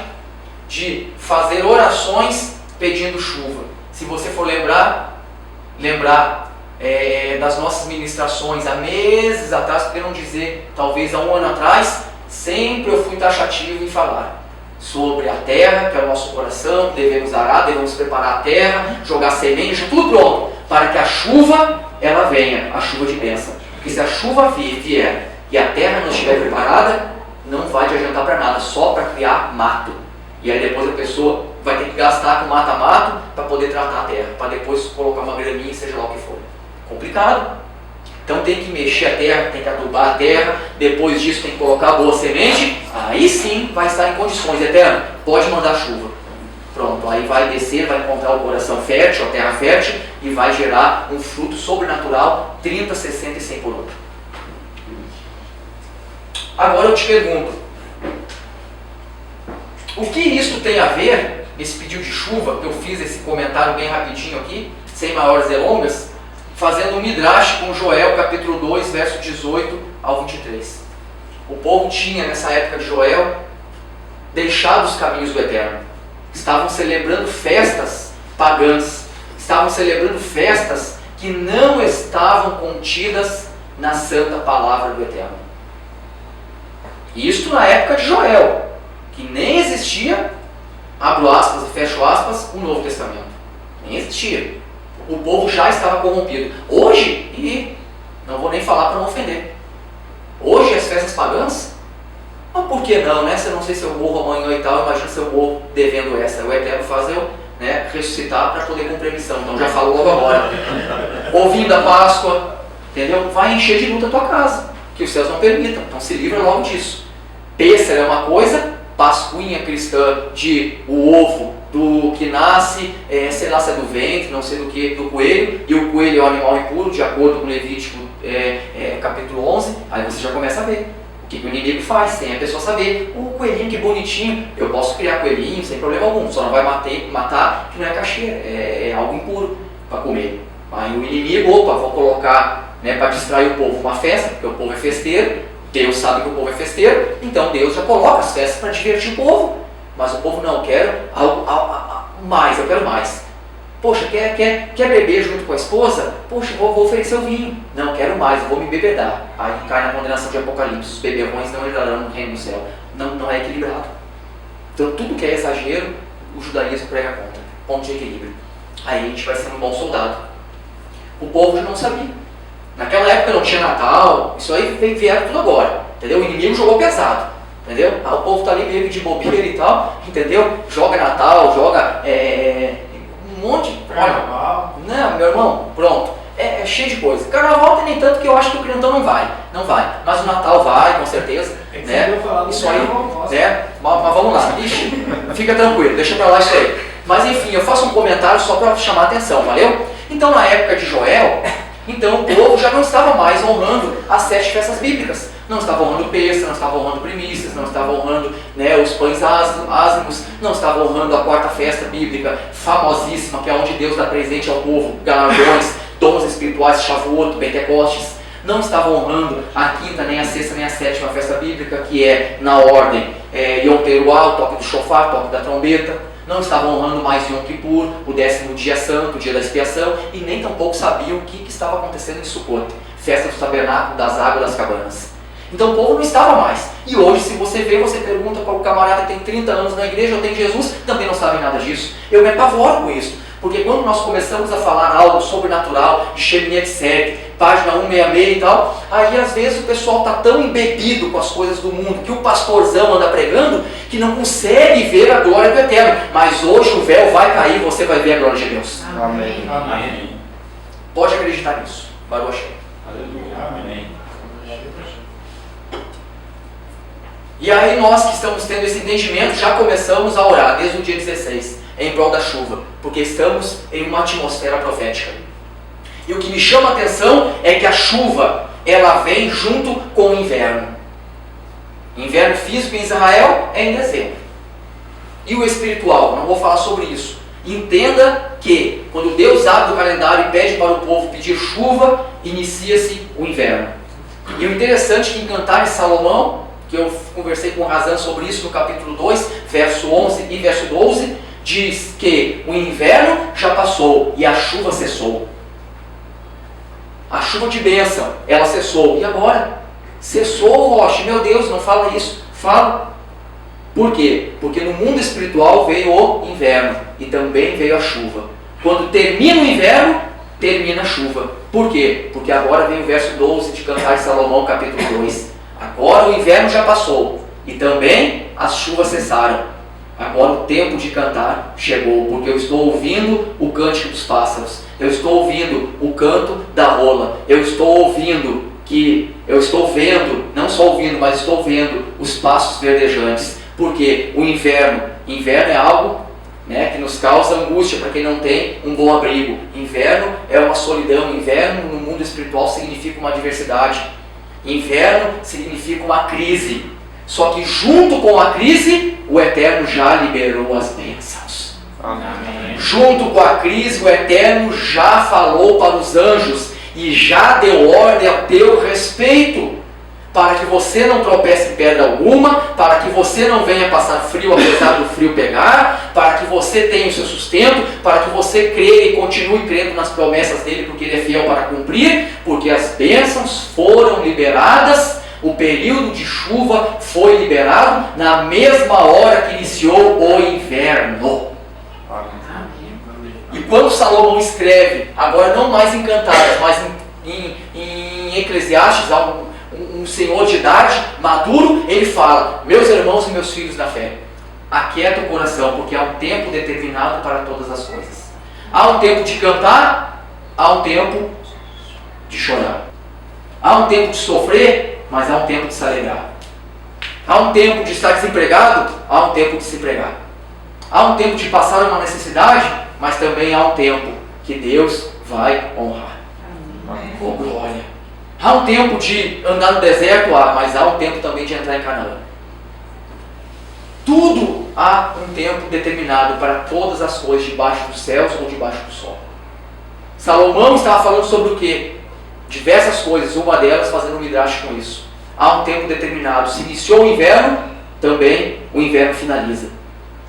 de fazer orações pedindo chuva. Se você for lembrar das nossas ministrações há meses atrás, por que não dizer, talvez há um ano atrás, sempre eu fui taxativo em falar sobre a terra, que é o nosso coração, devemos arar, devemos preparar a terra, jogar semente, tudo pronto, para que a chuva, ela venha, a chuva de bênção. Porque se a chuva vier e a terra não estiver preparada, não vai te adiantar para nada, só para criar mato. E aí depois a pessoa vai ter que gastar com mata-mato para poder tratar a terra, para depois colocar uma graminha, seja lá o que for. Complicado. Então tem que mexer a terra, tem que adubar a terra, depois disso tem que colocar a boa semente, aí sim vai estar em condições. Eterno, pode mandar chuva. Pronto, aí vai descer, vai encontrar o coração fértil, a terra fértil, e vai gerar um fruto sobrenatural, 30, 60 e 100 por hora. Agora eu te pergunto, o que isso tem a ver, esse pedido de chuva, que eu fiz esse comentário bem rapidinho aqui, sem maiores delongas, fazendo um midrash com Joel, capítulo 2, verso 18 ao 23. O povo tinha, nessa época de Joel, deixado os caminhos do Eterno. Estavam celebrando festas pagãs. Estavam celebrando festas que não estavam contidas na santa palavra do Eterno. Isto na época de Joel, que nem existia, abro aspas e fecho aspas, o Novo Testamento. Nem existia. O povo já estava corrompido. Hoje, e não vou nem falar para não ofender, hoje as festas pagãs, mas por que não, né? Se eu não sei se eu morro amanhã e tal, imagina se eu morro devendo essa. O Eterno faz eu ressuscitar para poder cumprir a missão. Então já falo logo agora. Ovinho da Páscoa, entendeu? Vai encher de luta a tua casa, que os céus não permitam. Então se livra logo disso. Pêssego é uma coisa, Pascuinha cristã de o ovo do que nasce, sei lá se é do ventre, não sei do que, do coelho, e o coelho é um animal impuro, de acordo com Levítico capítulo 11, aí você já começa a ver o que o inimigo faz, sem a pessoa saber. O coelhinho, que bonitinho, eu posso criar coelhinho sem problema algum, só não vai matar que não é caixeira, é algo impuro para comer. Aí o inimigo, vou colocar para distrair o povo uma festa, porque o povo é festeiro, Deus sabe que o povo é festeiro, então Deus já coloca as festas para divertir o povo. Mas o povo não, quero mais, eu quero mais. Poxa, quer beber junto com a esposa? Poxa, vou oferecer o vinho. Não, quero mais, eu vou me bebedar. Aí cai na condenação de Apocalipse, os beberrões não entrarão no reino do céu. Não é equilibrado. Então tudo que é exagero, o judaísmo prega contra. Ponto de equilíbrio. Aí a gente vai ser um bom soldado. O povo já não sabia. Naquela época não tinha Natal, isso aí vieram tudo agora. entendeu? O inimigo jogou pesado, entendeu? O povo está ali meio de bobeira e tal, entendeu? Joga Natal, joga um monte de...
Carnaval.
Não, meu irmão, pronto. É cheio de coisa. Carnaval tem nem tanto que eu acho que o crentão não vai. Mas o Natal vai, com certeza. Né? Isso aí, né? Mas vamos lá. Ixi, fica tranquilo, deixa pra lá isso aí. Mas enfim, eu faço um comentário só para chamar a atenção, valeu? Então na época de Joel, então o povo já não estava mais honrando as 7 festas bíblicas. Não estava honrando Pêssega, não estava honrando primícias, não estava honrando, né, os pães ázimos, não estava honrando a 4ª festa bíblica, famosíssima, que é onde Deus dá presente ao povo, galardões, dons espirituais, Shavuot, Pentecostes. Não estava honrando a 5ª, nem a 6ª, nem a 7ª festa bíblica, que é na ordem Yom Teruah, o toque do shofar, toque da trombeta. Não estavam honrando mais Yom Kippur, o 10º dia santo, o dia da expiação, e nem tampouco sabiam o que estava acontecendo em Sukkot, festa do tabernáculo, das águas das cabanas. Então o povo não estava mais. E hoje, se você vê, você pergunta para o camarada que tem 30 anos na igreja ou tem Jesus, também não sabe nada disso. Eu me apavoro com isso, porque quando nós começamos a falar algo sobrenatural, de Shemini Atzeret, página 166 e tal, aí às vezes o pessoal está tão embebido com as coisas do mundo, que o pastorzão anda pregando, que não consegue ver a glória do Eterno. Mas hoje o véu vai cair e você vai ver a glória de Deus.
Amém.
Amém.
Pode acreditar nisso. Baruch Hashem.
Aleluia. Amém.
E aí nós que estamos tendo esse entendimento, já começamos a orar desde o dia 16, em prol da chuva, porque estamos em uma atmosfera profética. E o que me chama a atenção é que a chuva, ela vem junto com o inverno. Inverno físico em Israel é em dezembro. E o espiritual, não vou falar sobre isso. Entenda que quando Deus abre o calendário e pede para o povo pedir chuva, inicia-se o inverno. E o interessante é que em Cantares de Salomão, que eu conversei com o Razan sobre isso no capítulo 2, verso 11 e verso 12, diz que o inverno já passou e a chuva cessou. A chuva de bênção, ela cessou. E agora? Cessou, Roche. Meu Deus, não fala isso. Fala. Por quê? Porque no mundo espiritual veio o inverno e também veio a chuva. Quando termina o inverno, termina a chuva. Por quê? Porque agora vem o verso 12 de Cantares de Salomão, capítulo 2. Agora o inverno já passou e também as chuvas cessaram. Agora o tempo de cantar chegou, porque eu estou ouvindo o cântico dos pássaros, eu estou ouvindo o canto da rola, eu estou vendo, não só ouvindo, mas estou vendo os passos verdejantes, porque o inverno é algo, né, que nos causa angústia para quem não tem um bom abrigo. Inverno é uma solidão, inverno no mundo espiritual significa uma adversidade, inverno significa uma crise. Só que junto com a crise, o Eterno já liberou as bênçãos.
Amém.
Junto com a crise, o Eterno já falou para os anjos e já deu ordem ao teu respeito, para que você não tropece em pedra alguma, para que você não venha passar frio apesar do frio pegar, para que você tenha o seu sustento, para que você creia e continue crendo nas promessas dele, porque ele é fiel para cumprir, porque as bênçãos foram liberadas. O período de chuva foi liberado na mesma hora que iniciou o inverno. E quando Salomão escreve, agora não mais em Cantares, mas em Eclesiastes, um senhor de idade, maduro, ele fala: meus irmãos e meus filhos na fé, aquieta o coração, porque há um tempo determinado para todas as coisas. Há um tempo de cantar, há um tempo de chorar. Há um tempo de sofrer, mas há um tempo de se alegrar. Há um tempo de estar desempregado, há um tempo de se empregar. Há um tempo de passar uma necessidade, mas também há um tempo que Deus vai honrar. Oh, glória! Há um tempo de andar no deserto, mas há um tempo também de entrar em Canaã. Tudo há um tempo determinado para todas as coisas debaixo dos céus ou debaixo do sol. Salomão estava falando sobre o quê? Diversas coisas, uma delas fazendo um midrash com isso. Há um tempo determinado. Se iniciou o inverno, também o inverno finaliza.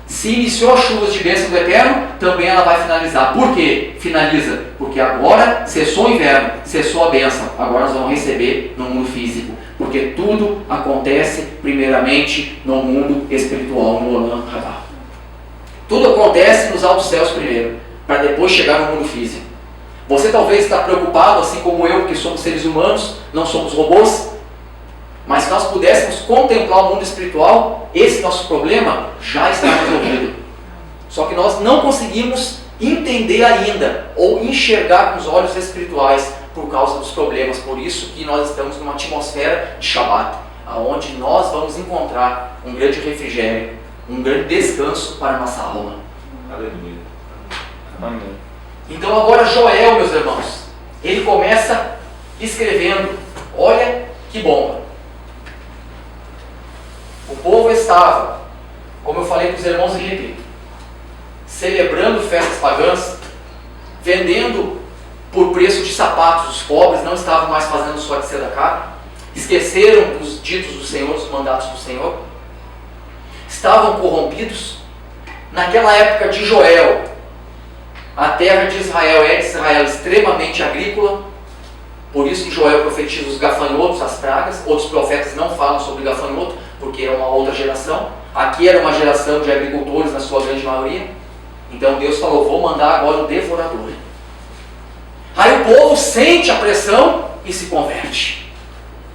Se iniciou as chuvas de bênção do Eterno, também ela vai finalizar. Por quê? Finaliza. Porque agora cessou o inverno, cessou a bênção. Agora nós vamos receber no mundo físico. Porque tudo acontece primeiramente no mundo espiritual, no Olam Rabá. Tudo acontece nos altos céus primeiro, para depois chegar no mundo físico. Você talvez está preocupado, assim como eu, porque somos seres humanos, não somos robôs. Mas se nós pudéssemos contemplar o mundo espiritual, esse nosso problema já está resolvido. Só que nós não conseguimos entender ainda, ou enxergar com os olhos espirituais, por causa dos problemas. Por isso que nós estamos numa atmosfera de Shabat, onde nós vamos encontrar um grande refrigério, um grande descanso para a nossa alma.
Aleluia. Amém.
Então agora Joel, meus irmãos, ele começa escrevendo, olha que bomba. O povo estava, como eu falei para os irmãos e repito, celebrando festas pagãs, vendendo por preço de sapatos. Os pobres não estavam mais fazendo sua de tzedakah, esqueceram dos ditos do Senhor, dos mandatos do Senhor, estavam corrompidos. Naquela época de Joel, a terra de Israel é de Israel extremamente agrícola, por isso que Joel profetiza os gafanhotos, as pragas. Outros profetas não falam sobre gafanhoto, porque era uma outra geração. Aqui era uma geração de agricultores, na sua grande maioria. Então Deus falou, vou mandar agora o devorador. Aí o povo sente a pressão e se converte.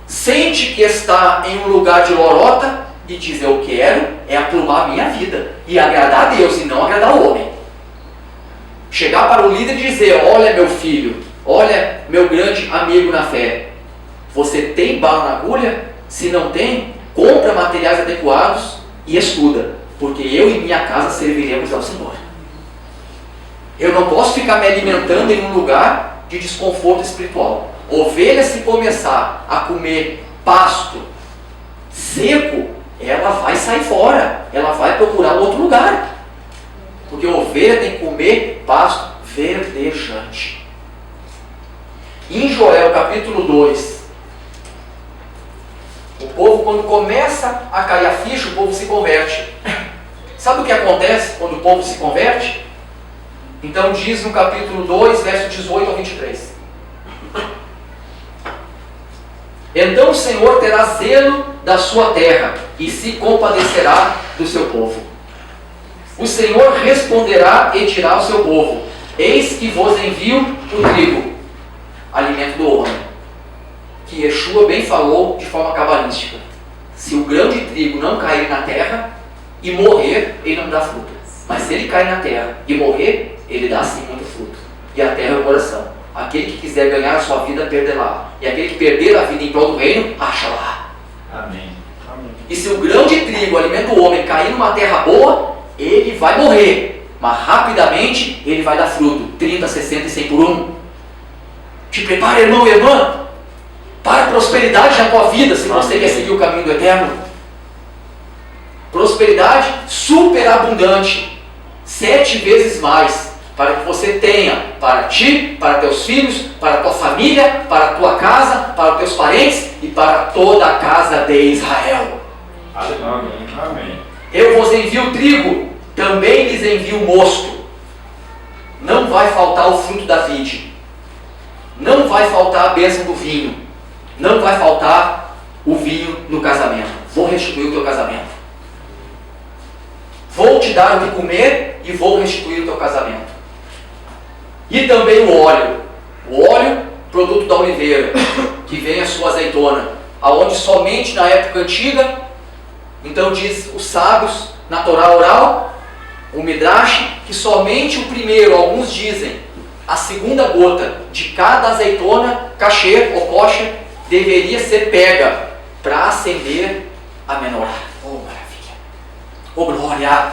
Sente que está em um lugar de lorota e diz, eu quero é aprumar a minha vida e agradar a Deus e não agradar o homem. Chegar para o líder e dizer, olha meu filho, olha meu grande amigo na fé, você tem bala na agulha? Se não tem, compra materiais adequados e estuda, porque eu e minha casa serviremos ao Senhor. Eu não posso ficar me alimentando em um lugar de desconforto espiritual. Ovelha, se começar a comer pasto seco, ela vai sair fora, ela vai procurar outro lugar. Porque a ovelha tem que comer pasto verdejante. Em Joel capítulo 2, o povo, quando começa a cair a ficha, o povo se converte. Sabe o que acontece quando o povo se converte? Então diz no capítulo 2, verso 18 ao 23. Então o Senhor terá zelo da sua terra e se compadecerá do seu povo. O Senhor responderá e dirá ao seu povo, eis que vos envio o trigo, alimento do homem. Que Yeshua bem falou de forma cabalística. Se o grão de trigo não cair na terra e morrer, ele não dá fruto. Mas se ele cair na terra e morrer, ele dá sim muito fruto. E a terra é o coração. Aquele que quiser ganhar a sua vida, perderá. E aquele que perder a vida em prol do reino, acha-la.
Amém. Amém.
E se o grão de trigo, alimenta o homem, cair numa terra boa, ele vai morrer. Mas rapidamente ele vai dar fruto. 30, 60 e 100 por 1. Te prepara, irmão e irmã, para a prosperidade na tua vida, se você quer seguir o caminho do eterno. Prosperidade superabundante, 7 vezes mais, para que você tenha para ti, para teus filhos, para a tua família, para a tua casa, para os teus parentes e para toda a casa de Israel.
Amém. Amém.
Eu vos envio trigo, também lhes envio mosto. Não vai faltar o fruto da vide, não vai faltar a bênção do vinho, não vai faltar o vinho no casamento. Vou restituir o teu casamento. Vou te dar o que comer e vou restituir o teu casamento. E também o óleo, produto da oliveira, que vem a sua azeitona, aonde somente na época antiga, então diz os sábios na Torá oral, o Midrash, que somente o primeiro, alguns dizem, a segunda gota de cada azeitona, kasher ou kosher, deveria ser pega para acender a menorá. Oh, maravilha! Oh, glória!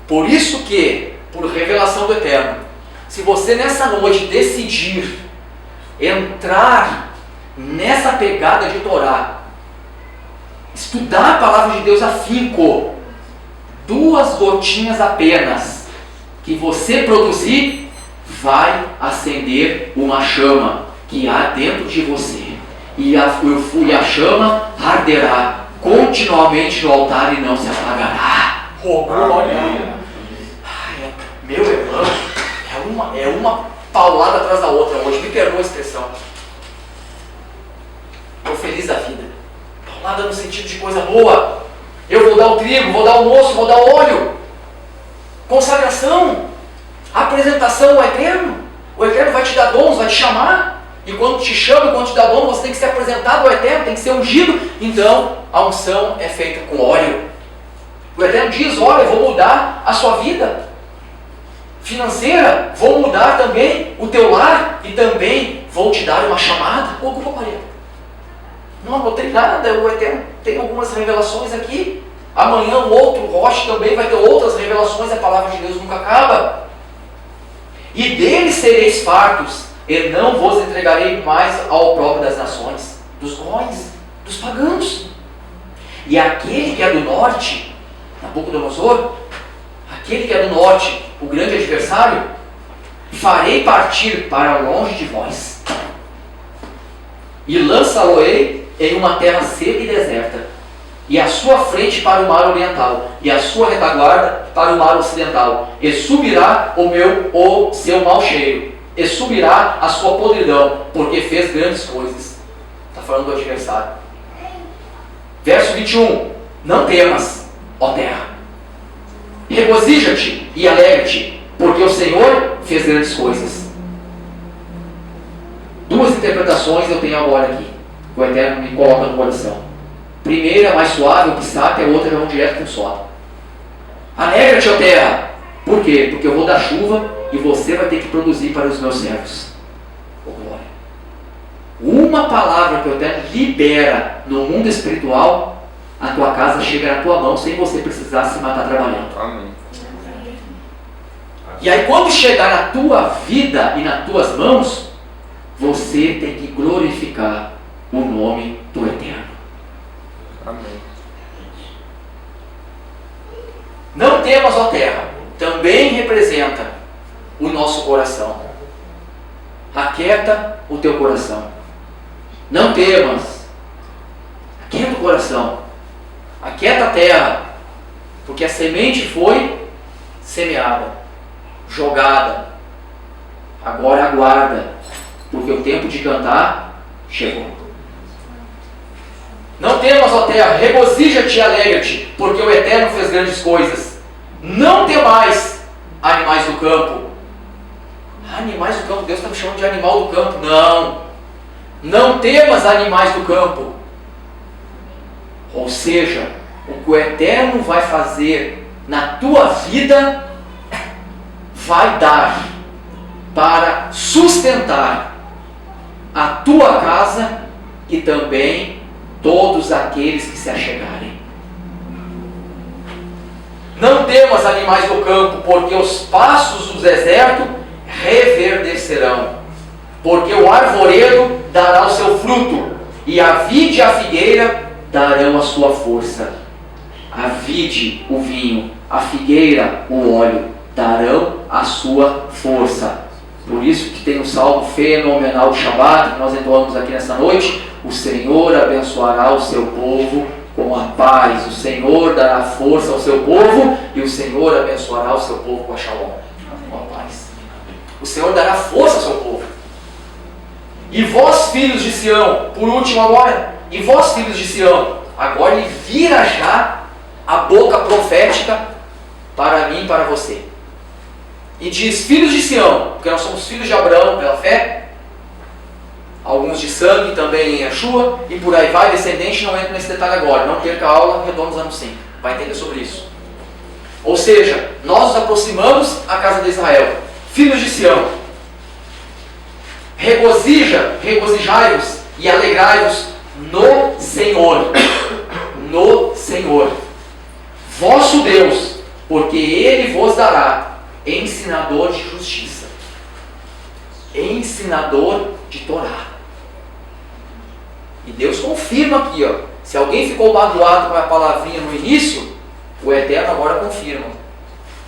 Por isso que, por revelação do Eterno, se você nessa noite decidir entrar nessa pegada de Torá, estudar a palavra de Deus afinco, 2 gotinhas apenas que você produzir, vai acender uma chama que há dentro de você. E a chama arderá continuamente no altar e não se apagará. Oh, glória! Meu irmão, é uma paulada atrás da outra hoje. Me perdoa a expressão. Estou feliz da vida. Paulada no sentido de coisa boa. Eu vou dar o trigo, vou dar o moço, vou dar o óleo. Consagração. Apresentação ao Eterno. O Eterno vai te dar dons, vai te chamar. E quando te chama, quando te dá dom, você tem que ser apresentado ao Eterno, tem que ser ungido. Então, a unção é feita com óleo. O Eterno diz, olha, eu vou mudar a sua vida financeira, vou mudar também o teu lar e também vou te dar uma chamada. Ô, glória! Não tem nada, o Eterno tem algumas revelações aqui. Amanhã o outro Roche também vai ter outras revelações, a palavra de Deus nunca acaba. E dele sereis fartos, e não vos entregarei mais ao próprio das nações, dos góis, dos pagãos. E aquele que é do norte, Nabucodonosor, aquele que é do norte, o grande adversário, farei partir para longe de vós, e lançá-lo-ei em uma terra seca e deserta, e a sua frente para o mar oriental, e a sua retaguarda para o mar ocidental, e subirá o seu mau cheiro, e subirá a sua podridão, porque fez grandes coisas. Está falando do adversário. Verso 21. Não temas, ó terra, regozija-te e alegra-te, porque o Senhor fez grandes coisas. Duas interpretações eu tenho agora aqui, que o Eterno me coloca no coração. Primeira, mais suave, o que sabe, a outra já vão direto com sono. Alegra-te, ó terra. Por quê? Porque eu vou dar chuva e você vai ter que produzir para os meus servos. Oh, glória. Uma palavra que o Eterno libera no mundo espiritual, a tua casa chega na tua mão sem você precisar se matar trabalhando.
Amém.
E aí quando chegar na tua vida e nas tuas mãos, você tem que glorificar o nome do Eterno.
Amém.
Não temas, ó terra, também representa o nosso coração. Aquieta o teu coração. Não temas. Aquieta o coração. Aquieta a terra, porque a semente foi semeada, jogada. Agora aguarda, porque o tempo de cantar chegou. Não temas, ó terra, regozija-te e alegra-te, porque o Eterno fez grandes coisas. Não temais, animais do campo. Animais do campo, Deus está me chamando de animal do campo. Não. Não temas, animais do campo. Ou seja, o que o Eterno vai fazer na tua vida, vai dar para sustentar a tua casa e também todos aqueles que se achegarem. Não temas, animais do campo, porque os pastos do deserto reverdecerão, porque o arvoredo dará o seu fruto, e a vide e a figueira darão a sua força. A vide, o vinho, a figueira, o óleo, darão a sua força. Por isso que tem um salmo fenomenal de Shabbat, que nós entoamos aqui nessa noite. O Senhor abençoará o seu povo com a paz. O Senhor dará força ao seu povo, e o Senhor abençoará o seu povo com a shalom, com a paz. O Senhor dará força ao seu povo. E vós, filhos de Sião, por último agora, e vós, filhos de Sião, agora ele vira já a boca profética para mim e para você. E diz, filhos de Sião, porque nós somos filhos de Abraão pela fé, alguns de sangue também em Yeshua, e por aí vai, descendente, não entra nesse detalhe agora, não perca a aula, retorno nos anos 5, vai entender sobre isso. Ou seja, nós nos aproximamos à casa de Israel, filhos de Sião, regozijai-vos e alegrai-vos no Senhor, vosso Deus, porque Ele vos dará ensinador de justiça, ensinador de Torá. E Deus confirma aqui, ó, se alguém ficou magoado com a palavrinha no início, o Eterno agora confirma.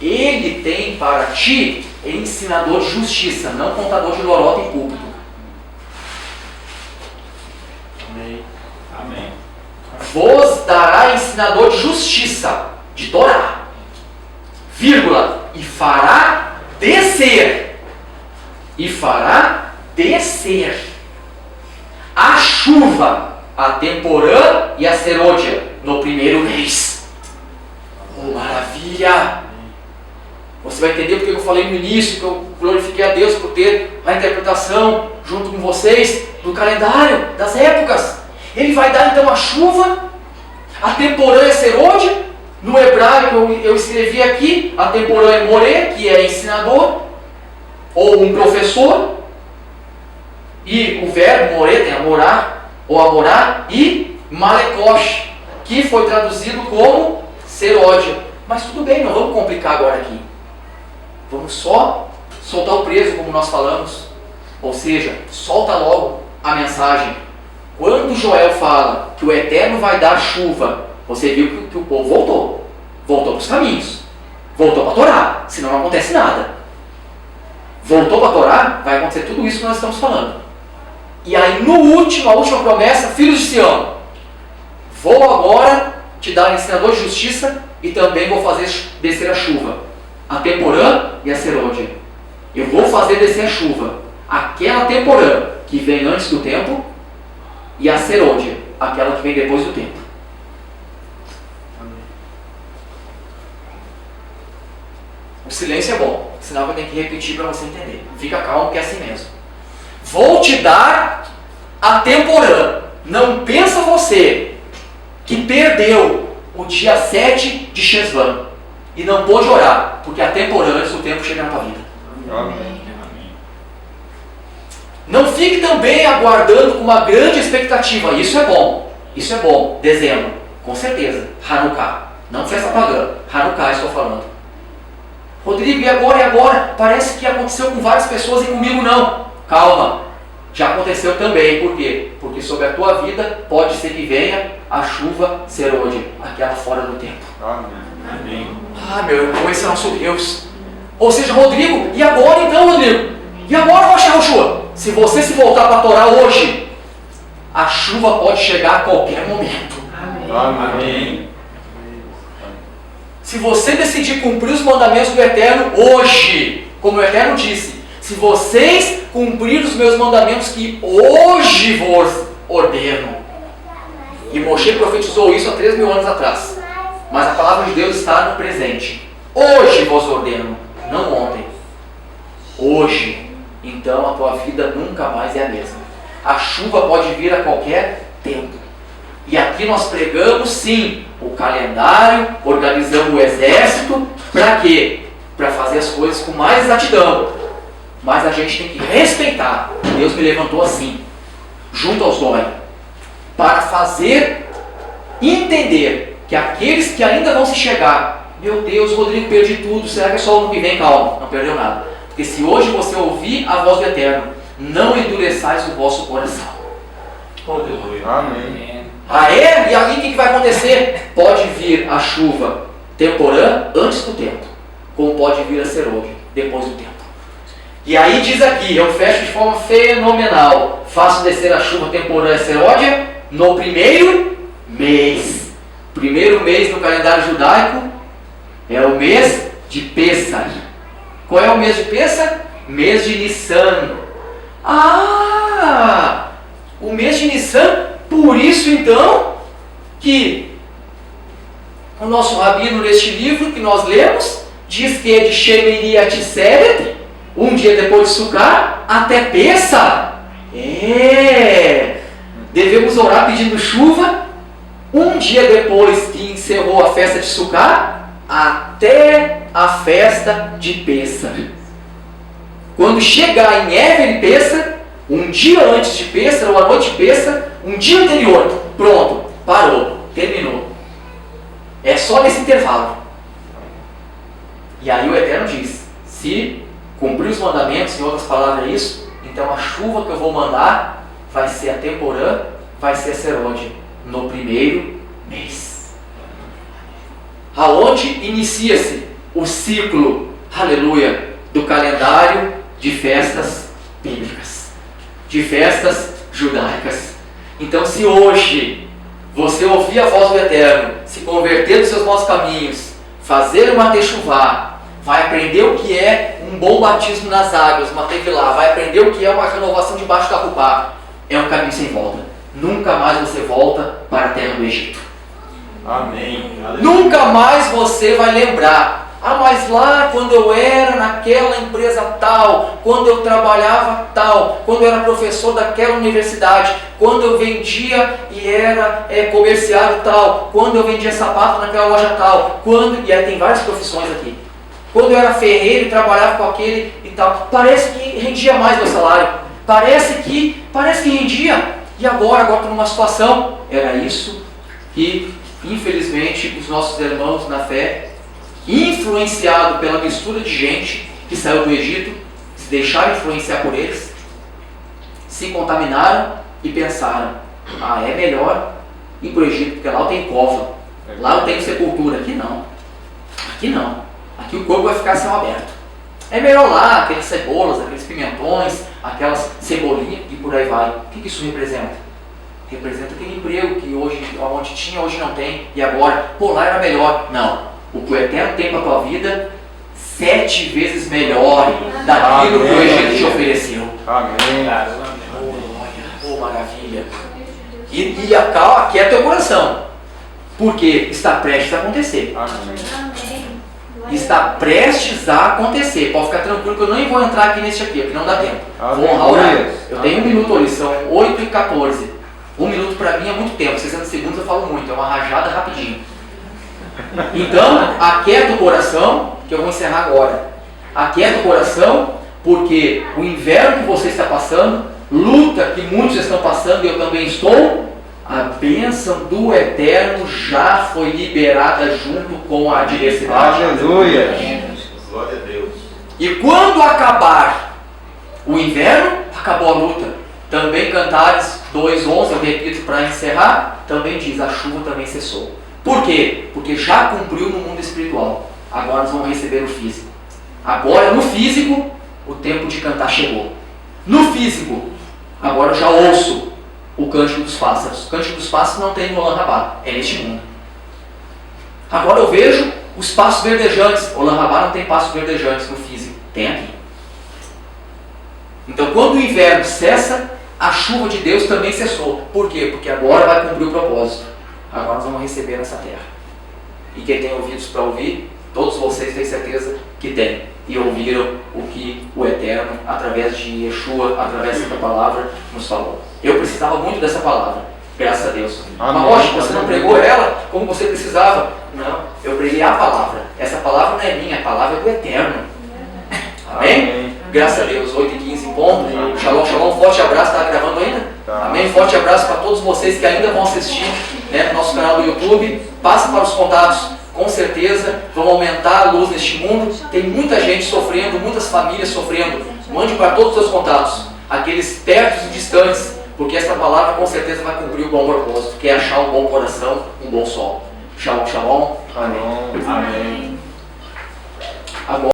Ele tem para ti ensinador de justiça, não contador de lorota em púlpito.
Amém. Amém.
Vos dará ensinador de justiça, de Torá, vírgula, e fará descer a chuva, a temporã e a serôdia no primeiro mês. Oh, maravilha! Você vai entender porque eu falei no início que eu glorifiquei a Deus por ter a interpretação junto com vocês, do calendário, das épocas. Ele vai dar então a chuva, a temporã é serode, no hebraico eu escrevi aqui, a temporã é moré, que é ensinador, ou um professor, e o verbo moré tem a morar, ou a morar, e malekosh, que foi traduzido como serode. Mas tudo bem, não vamos complicar agora aqui. Vamos só soltar o preso, como nós falamos. Ou seja, solta logo a mensagem. Quando Joel fala que o Eterno vai dar chuva, você viu que o povo voltou. Voltou para os caminhos. Voltou para a Torá, senão não acontece nada. Voltou para a Torá, vai acontecer tudo isso que nós estamos falando. E aí a última promessa, filhos de Sião, vou agora te dar ensinador de justiça e também vou fazer descer a chuva. A temporã e a serode. Eu vou fazer descer a chuva. Aquela temporã que vem antes do tempo e a serode, aquela que vem depois do tempo. O silêncio é bom, senão eu tenho que repetir para você entender. Fica calmo que é assim mesmo. Vou te dar a temporã. Não pensa você que perdeu o dia 7 de Shesvan e não pôde orar, porque a temporã antes do tempo chega na tua vida.
Amém.
Não fique também aguardando com uma grande expectativa. Isso é bom. Dezembro, com certeza. Hanukkah, não festa pagã. Hanukkah estou falando. Rodrigo, e agora? Parece que aconteceu com várias pessoas e comigo não. Calma, já aconteceu também. Por quê? Porque sobre a tua vida pode ser que venha a chuva serode, aquela fora do tempo.
Amém.
Ah, meu irmão, esse é nosso Deus. Ou seja, Rodrigo, e agora então, Rodrigo? E agora, Rocha Roshua? Se você se voltar para a Torá hoje, a chuva pode chegar a qualquer momento.
Amém.
Se você decidir cumprir os mandamentos do Eterno hoje, como o Eterno disse, se vocês cumprirem os meus mandamentos que hoje vos ordeno. E Moshe profetizou isso há 3.000 anos atrás. Mas a palavra de Deus está no presente. Hoje vos ordeno, não ontem. Hoje. Então a tua vida nunca mais é a mesma. A chuva pode vir a qualquer tempo. E aqui nós pregamos sim o calendário, organizamos o exército. Para quê? Para fazer as coisas com mais exatidão. Mas a gente tem que respeitar. Deus me levantou assim, junto aos dói, para fazer entender que aqueles que ainda vão se chegar, meu Deus, Rodrigo, perdi tudo, será que é só o ano que vem? Calma, não perdeu nada. Porque se hoje você ouvir a voz do Eterno, não endureçais o vosso coração.
Aleluia. Amém.
Ah é? E aí o que vai acontecer? Pode vir a chuva temporã antes do tempo, como pode vir a serode depois do tempo. E aí diz aqui, eu fecho de forma fenomenal, faço descer a chuva temporã e serode no primeiro mês. Primeiro mês no calendário judaico é o mês de Pêssar. Qual é o mês de Pêssar? Mês de Nissan. Ah! O mês de Nissan, por isso então que o nosso rabino neste livro que nós lemos diz que é de Shemini Atiseret, um dia depois de Sukkot, até Pêssar. Devemos orar pedindo chuva um dia depois que encerrou a festa de Sukkot, até a festa de Pêssar. Quando chegar em Ever Pêssar, um dia antes de Pêssar, ou a noite de Pêssar, um dia anterior, pronto, parou, terminou. É só nesse intervalo. E aí o Eterno diz, se cumprir os mandamentos, em outras palavras é isso, então a chuva que eu vou mandar vai ser a temporã, vai ser a serode, no primeiro mês. Aonde inicia-se o ciclo, aleluia, do calendário de festas bíblicas, de festas judaicas. Então se hoje você ouvir a voz do Eterno, se converter dos seus maus caminhos, fazer uma techuvá, vai aprender o que é um bom batismo nas águas, uma tevilá, vai aprender o que é uma renovação debaixo da rupá, é um caminho sem volta. Nunca mais você volta para a terra do Egito.
Amém.
Nunca mais você vai lembrar, Ah, mas lá quando eu era naquela empresa tal, quando eu trabalhava tal, quando eu era professor daquela universidade, quando eu vendia e era comerciário tal, quando eu vendia sapato naquela loja tal, e aí tem várias profissões aqui. Quando eu era ferreiro e trabalhava com aquele e tal, parece que rendia mais meu salário. Parece que rendia. E agora estou numa situação. Era isso que, infelizmente, os nossos irmãos na fé, influenciado pela mistura de gente que saiu do Egito, se deixaram influenciar por eles, se contaminaram e pensaram: ah, é melhor ir para o Egito, porque lá eu tenho cova, lá eu tenho sepultura. Aqui não. Aqui não. Aqui o corpo vai ficar a céu aberto. É melhor lá, aquelas cebolas, aqueles pimentões, aquelas cebolinhas e por aí vai. O que isso representa? Representa aquele emprego que hoje, onde tinha, hoje não tem, e agora, pô, lá era melhor. Não. O que o Eterno tem para a tua vida, 7 vezes melhor daquilo que o Egito te ofereceu.
Amém.
Oh, glória. Oh, maravilha. E aquieta teu coração. Porque está prestes a acontecer.
Amém.
Está prestes a acontecer. Pode ficar tranquilo que eu nem vou entrar aqui nesse aqui, porque não dá tempo. Vou honrar o horário. Eu tenho 1 minuto ali, são 8h14. 1 minuto para mim é muito tempo. 60 segundos eu falo muito, é uma rajada rapidinho. Então, aquieta o coração, que eu vou encerrar agora. Aquieta o coração, porque o inverno que você está passando, luta que muitos estão passando e eu também estou, a bênção do Eterno já foi liberada junto com a adversidade.
Aleluia.
Glória a Deus.
E quando acabar o inverno, acabou a luta. Também Cantares 2:11, eu repito para encerrar, também diz: a chuva também cessou. Por quê? Porque já cumpriu no mundo espiritual. Agora nós vamos receber o físico. Agora no físico, o tempo de cantar chegou. No físico, agora eu já ouço o cântico dos pássaros. O cântico dos pássaros não tem no Olam Rabá, é neste mundo. Agora eu vejo os passos verdejantes. O Olam Rabá não tem passos verdejantes no físico, tem aqui. Então quando o inverno cessa, a chuva de Deus também cessou. Por quê? Porque agora vai cumprir o propósito. Agora nós vamos receber nessa terra. E quem tem ouvidos para ouvir, todos vocês têm certeza que tem. E ouviram o que o Eterno, através de Yeshua, através dessa palavra, nos falou. Eu precisava muito dessa palavra, graças a Deus. Mas Rocha, você não pregou ela como você precisava. Não, eu preguei a palavra. Essa palavra não é minha, a palavra é do Eterno. Amém? Graças a Deus, 8h15 em ponto. Shalom, shalom, forte abraço. Está gravando ainda? Amém? Forte abraço para todos vocês que ainda vão assistir, no nosso canal do YouTube. Passa para os contatos, com certeza vão aumentar a luz neste mundo. Tem muita gente sofrendo, muitas famílias sofrendo. Mande para todos os seus contatos, aqueles perto e distantes, porque esta palavra com certeza vai cumprir o bom propósito, que é achar um bom coração, um bom sol. Shalom, shalom.
Amém.
Agora